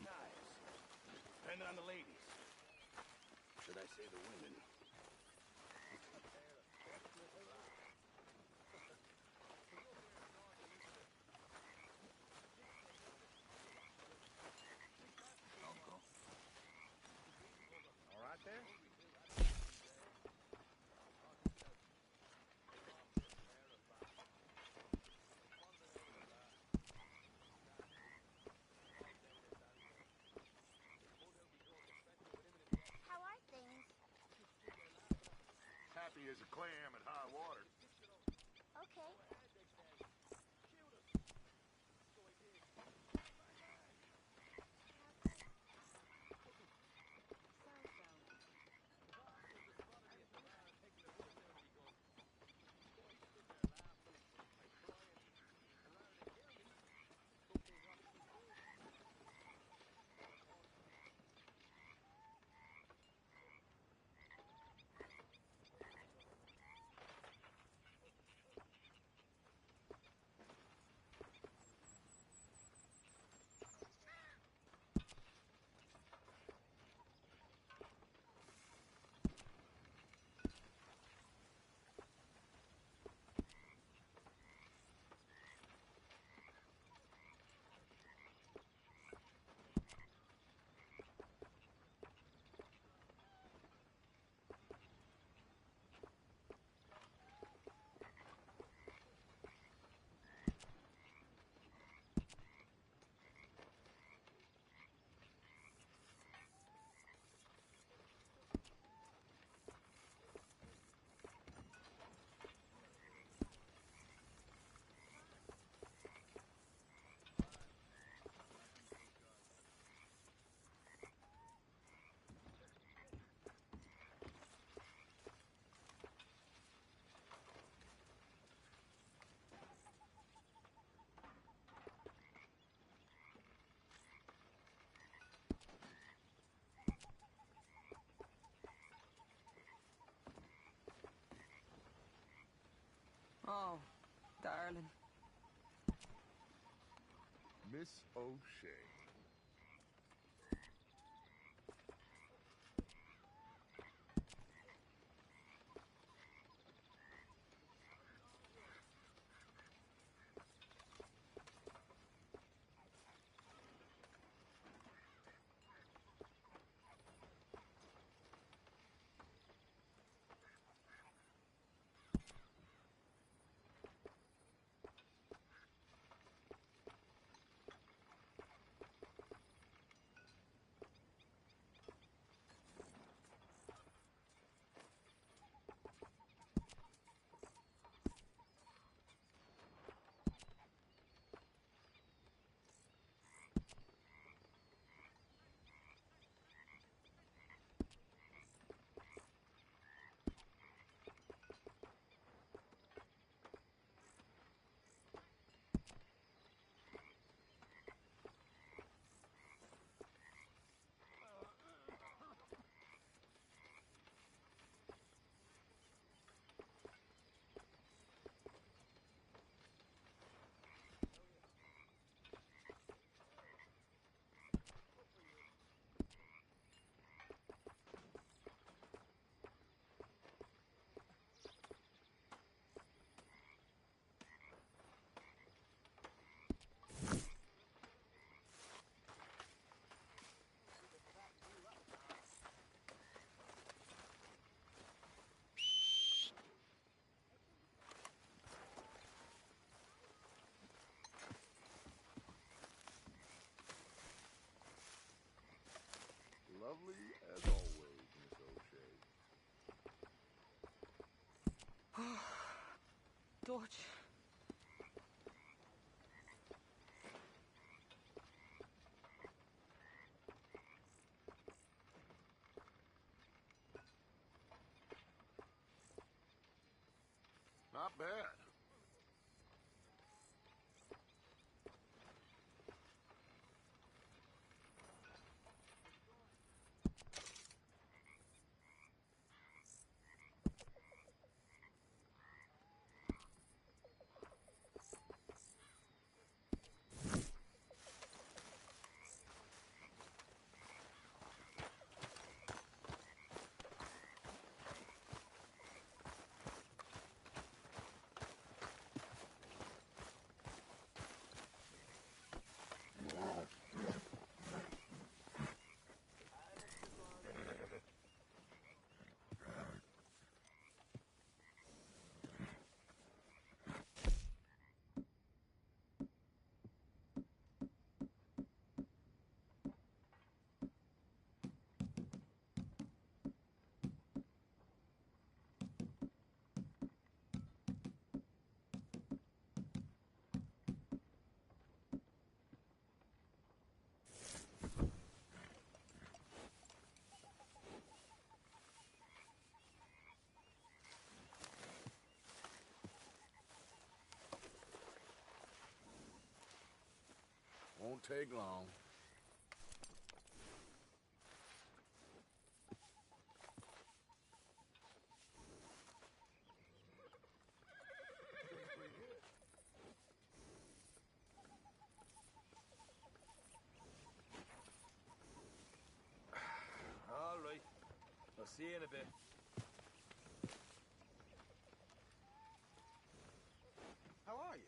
Depending on the ladies. Should I say the women? All right there? How are things? Happy as a clam at high water. Okay. darling. Miss O'Shea. Lovely as always, Miss O'Shea. Dodge. Not bad. Won't take long. All right. I'll see you in a bit. How are you?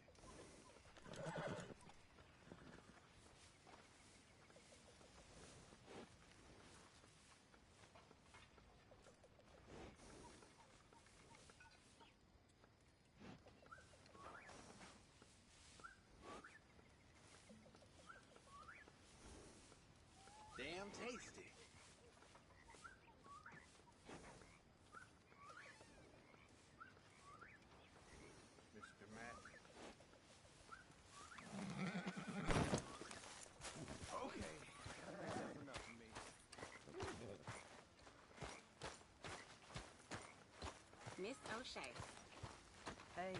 Damn tasty. Mr. Matt. Okay. That's enough of me. Miss O'Shea. Hey.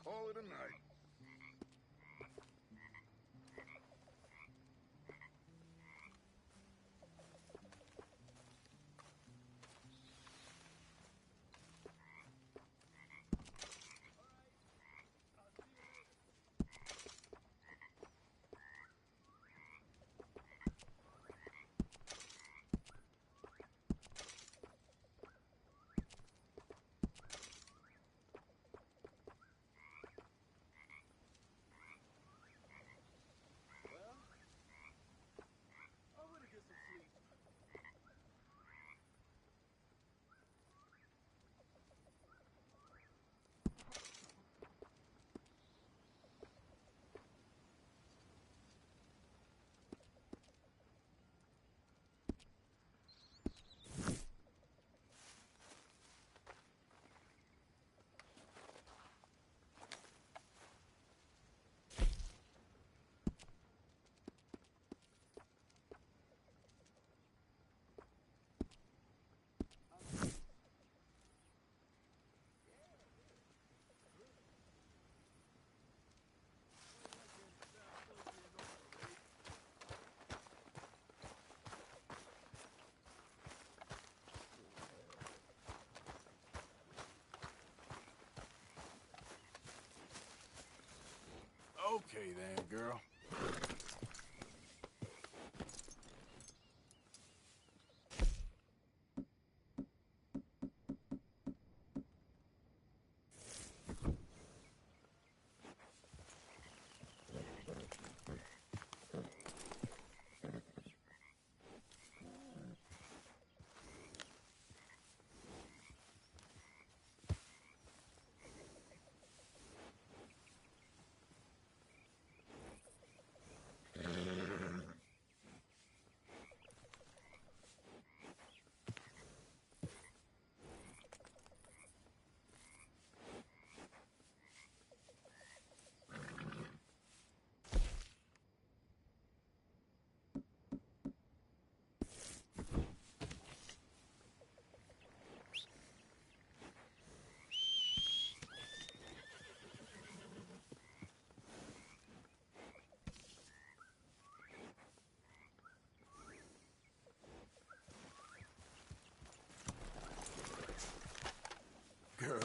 call it a night. Okay then, girl. Girl.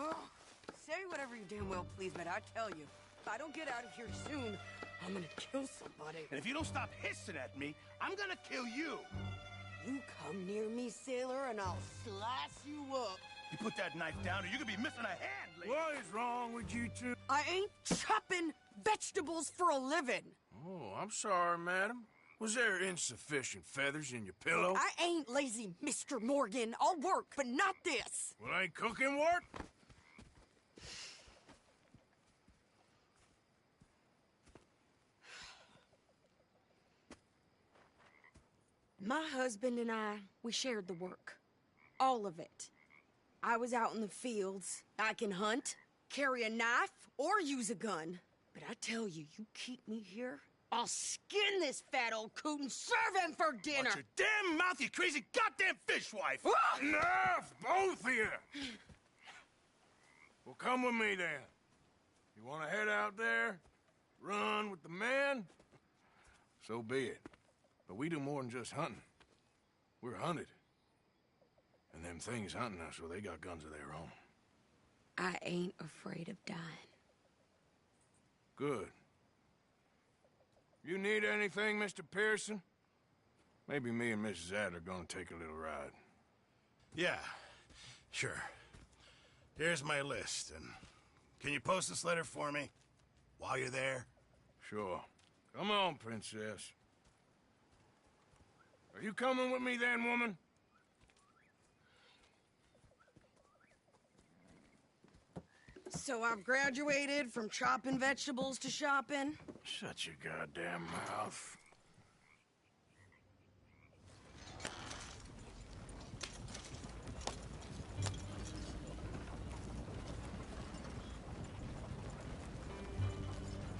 Oh, say whatever you damn well please, but I tell you, if I don't get out of here soon, I'm gonna kill somebody. And if you don't stop hissing at me, I'm gonna kill you. You come near me, sailor, and I'll slice you up. You put that knife down or you're gonna be missing a hand, lady. What is wrong with you two? I ain't chopping vegetables for a living. Oh, I'm sorry, madam. Was there insufficient feathers in your pillow? I ain't lazy, Mr. Morgan. I'll work, but not this. Well, ain't cooking work? My husband and I, we shared the work. All of it. I was out in the fields. I can hunt, carry a knife, or use a gun. But I tell you, you keep me here, I'll skin this fat old coot and serve him for dinner. Watch your damn mouth, you crazy goddamn fishwife! Enough, both of you! Well, come with me then. You want to head out there, run with the men? So be it. But we do more than just hunting. We're hunted. And them things hunting us, well, they got guns of their own. I ain't afraid of dying. Good. You need anything, Mr. Pearson? Maybe me and Mrs. Adler are gonna take a little ride. Yeah, sure. Here's my list, and can you post this letter for me while you're there? Sure. Come on, Princess. Are you coming with me then, woman? So I've graduated from chopping vegetables to shopping? Shut your goddamn mouth.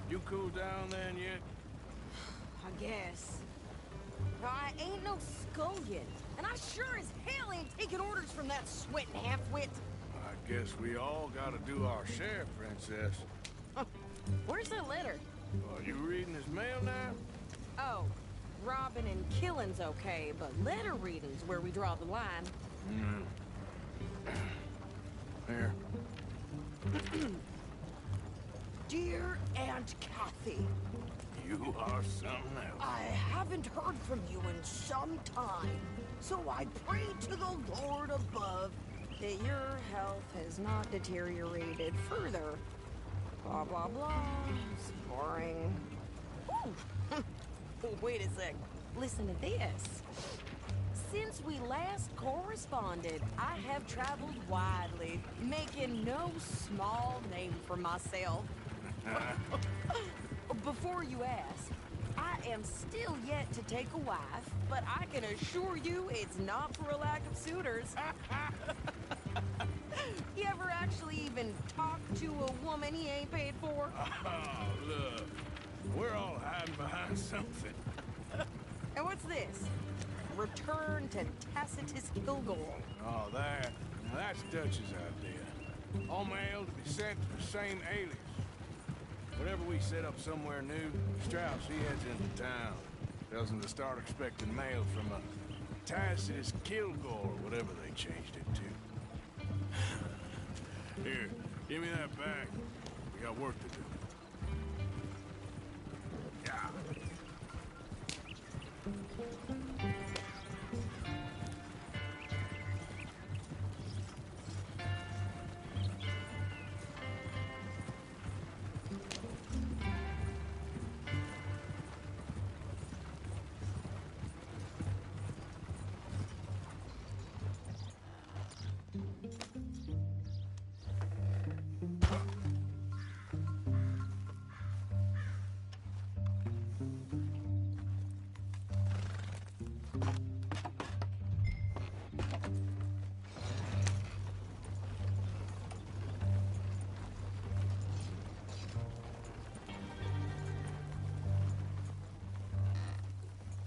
You cooled down then yet? I guess. I ain't no scullion, and I sure as hell ain't taking orders from that sweating half-wit. I guess we all gotta do our share, Princess. Where's the letter? Are you reading his mail now? Oh, robbing and killing's okay, but letter reading's where we draw the line. Here. Dear Aunt Kathy. You are something else. I haven't heard from you in some time, so I pray to the Lord above that your health has not deteriorated further. Blah, blah, blah. It's boring. Ooh. Wait a sec. Listen to this. Since we last corresponded, I have traveled widely, making no small name for myself. Before you ask, I am still yet to take a wife, but I can assure you it's not for a lack of suitors. You ever actually even talk to a woman he ain't paid for? Oh, look. We're all hiding behind something. And what's this? Return to Tacitus Kilgore. Oh, that. Now that's Dutch's idea. All mail to be sent to the same alias. Whenever we set up somewhere new, Strauss, he heads into town. Tells them to start expecting mail from a Tacitus Kilgore, whatever they changed it to. Here, give me that bag. We got work to do. Yeah.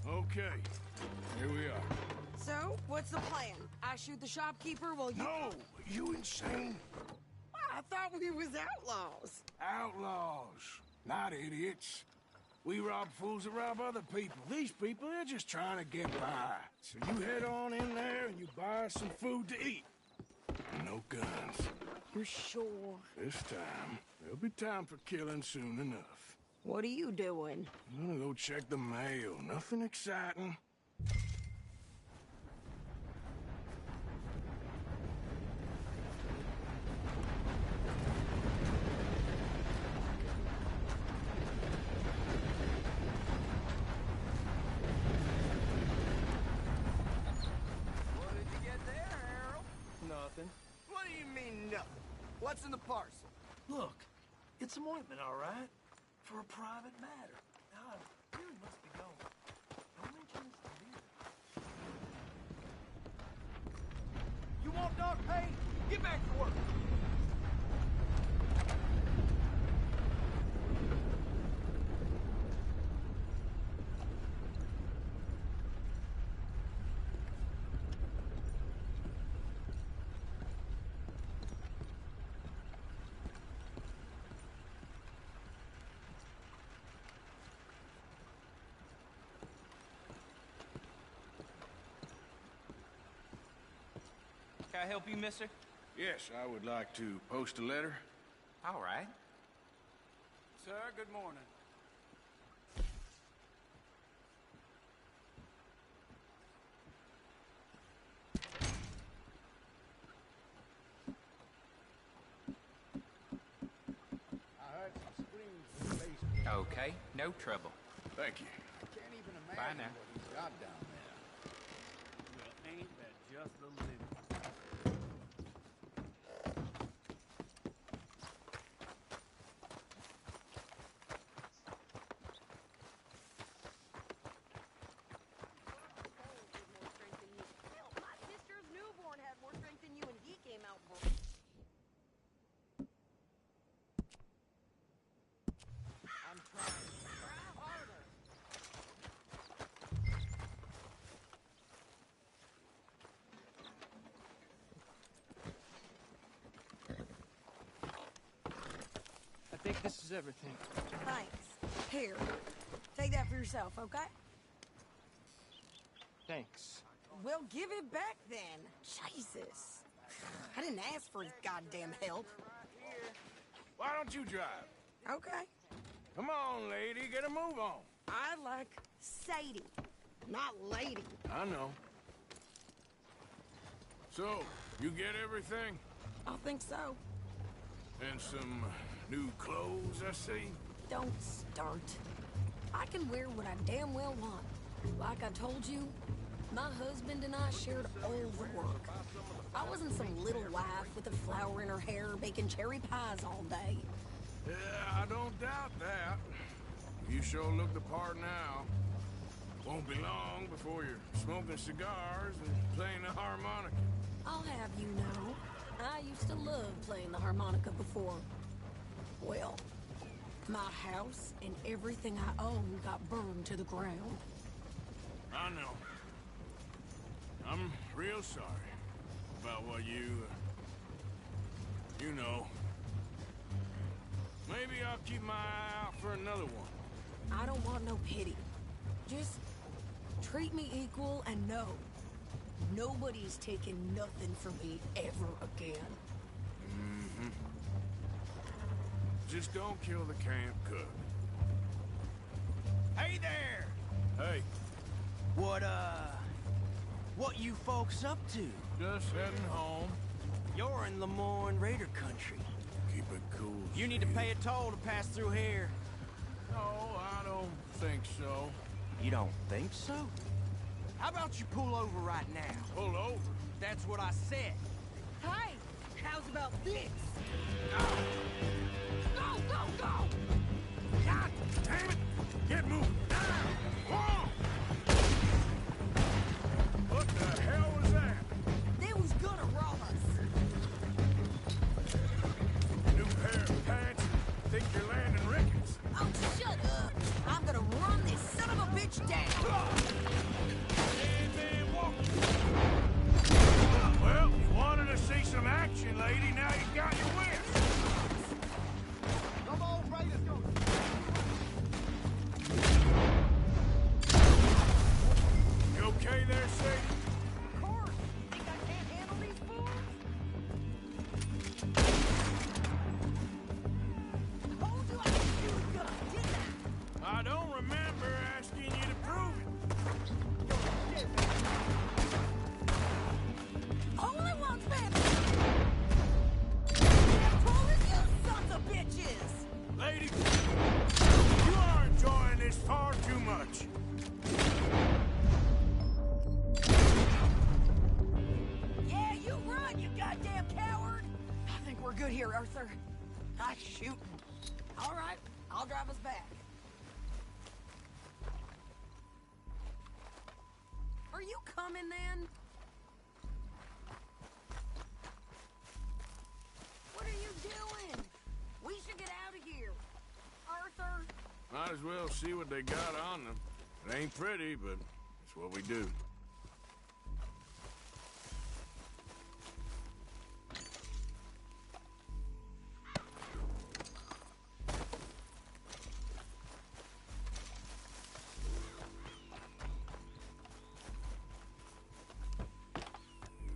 Okay, here we are. So, what's the plan? I shoot the shopkeeper while you... No! You insane? I thought we was outlaws. Outlaws, not idiots. We rob fools that rob other people. These people, they're just trying to get by. So you head on in there and you buy us some food to eat. No guns. You're sure? This time, there'll be time for killing soon enough. What are you doing? I'm gonna go check the mail. Nothing exciting. What did you get there, Harold? Nothing. What do you mean, nothing? What's in the parcel? Look, it's some ointment, all right? For a private matter. Now, I really must be going. Don't mention this to me. You want dog pay? Get back to work. I help you, mister? Yes, I would like to post a letter. All right. Sir, good morning. Okay, no trouble. Thank you. I can't even Bye imagine now. what he's got down there. Well, ain't that just the living? Hell, my sister's newborn had more strength than you, and he came out I'm trying. Try harder. I think this is everything. Thanks. Here, take that for yourself, okay? Thanks. Well, give it back then. Jesus. I didn't ask for his goddamn help. Why don't you drive? Okay. Come on, lady, get a move on. I like Sadie, not lady. I know. So, you get everything? I think so. And some new clothes, I see? Don't start. I can wear what I damn well want. Like I told you, my husband and I shared all the work. I wasn't some little wife with a flower in her hair baking cherry pies all day. Yeah, I don't doubt that. You sure look the part now. Won't be long before you're smoking cigars and playing the harmonica. I'll have you know, I used to love playing the harmonica before. Well, my house and everything I own got burned to the ground. I know. I'm real sorry about what you know. Maybe I'll keep my eye out for another one. I don't want no pity. Just treat me equal and know nobody's taking nothing from me ever again. Mm-hmm. Just don't kill the camp cook. Hey there! Hey. What you folks up to? Just heading home. You're in Lemoyne Raider country. Keep it cool. You need to pay a toll to pass through here. No, I don't think so. You don't think so? How about you pull over right now? Pull over? That's what I said. Hey, how's about this? Go, go, go! God damn it! Get moving! Now! Whoa! What the hell was that? They was gonna rob us. New pair of pants. Think you're landing Ricketts. Oh, shut up. I'm gonna run this son of a bitch down. Well, you wanted to see some action, lady. Now you got your wish. Come on, Raiders, go. You okay there, Sadie? Of course. Think I can't handle these fools? Told you I could shoot a gun, didn't I? I don't remember asking you to prove it. Only one's bad. Told you, sons of bitches. Lady, you are enjoying this far too much. Yeah, you run, you goddamn coward. I think we're good here, Arthur. Nice shooting. All right, I'll drive us back. Are you coming then? What are you doing? We should get out of here. Arthur? Might as well see what they got on them. It ain't pretty, but it's what we do.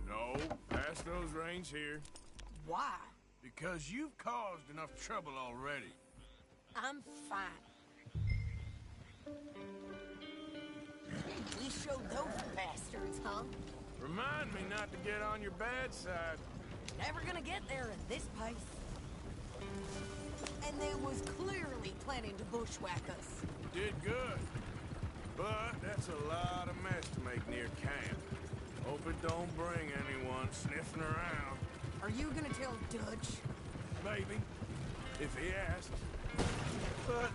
No, pass those reins here. Why? Because you've caused enough trouble already. I'm fine. We showed those bastards, huh? Remind me not to get on your bad side. Never gonna get there at this pace. And they was clearly planning to bushwhack us. Did good. But that's a lot of mess to make near camp. Hope it don't bring anyone sniffing around. Are you gonna tell Dutch? Maybe. If he asks. But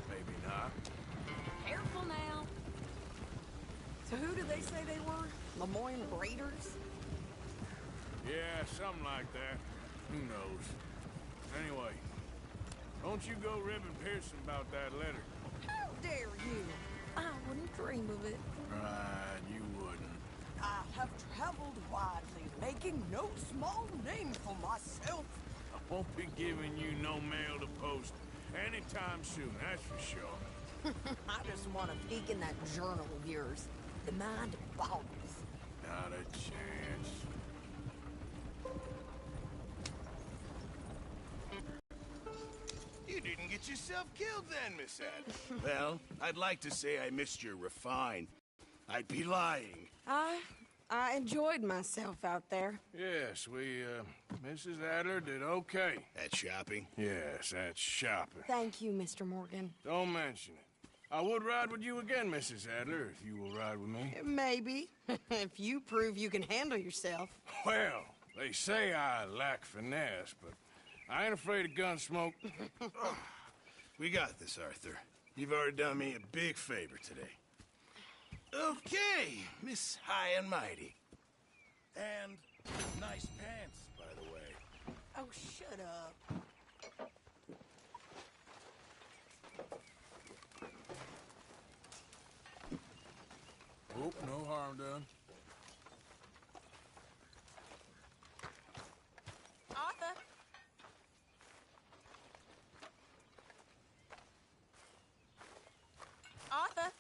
maybe not. Careful now. So who did they say they were? Lemoyne Raiders? Yeah, something like that. Who knows? Anyway, don't you go ribbing Pearson about that letter. How dare you? I wouldn't dream of it. Right, you wouldn't. I have traveled widely, making no small name for myself. I won't be giving you no mail to post anytime soon, that's for sure. I just want to peek in that journal of yours. The mind boggles. Not a chance. You didn't get yourself killed then, Miss Adler. Well, I'd like to say I missed your refine. I'd be lying. I enjoyed myself out there. Yes, Mrs. Adler did okay. At shopping? Yes, at shopping. Thank you, Mr. Morgan. Don't mention it. I would ride with you again, Mrs. Adler, if you will ride with me. Maybe. If you prove you can handle yourself. Well, they say I lack finesse, but I ain't afraid of gun smoke. We got this, Arthur. You've already done me a big favor today. Okay, Miss High and Mighty. And nice pants, by the way. Oh, shut up. Hope no harm done. Arthur. Arthur.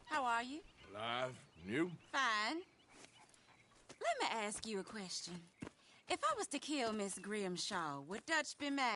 How are you? Alive. You? Fine. Let me ask you a question. If I was to kill Miss Grimshaw, would Dutch be mad?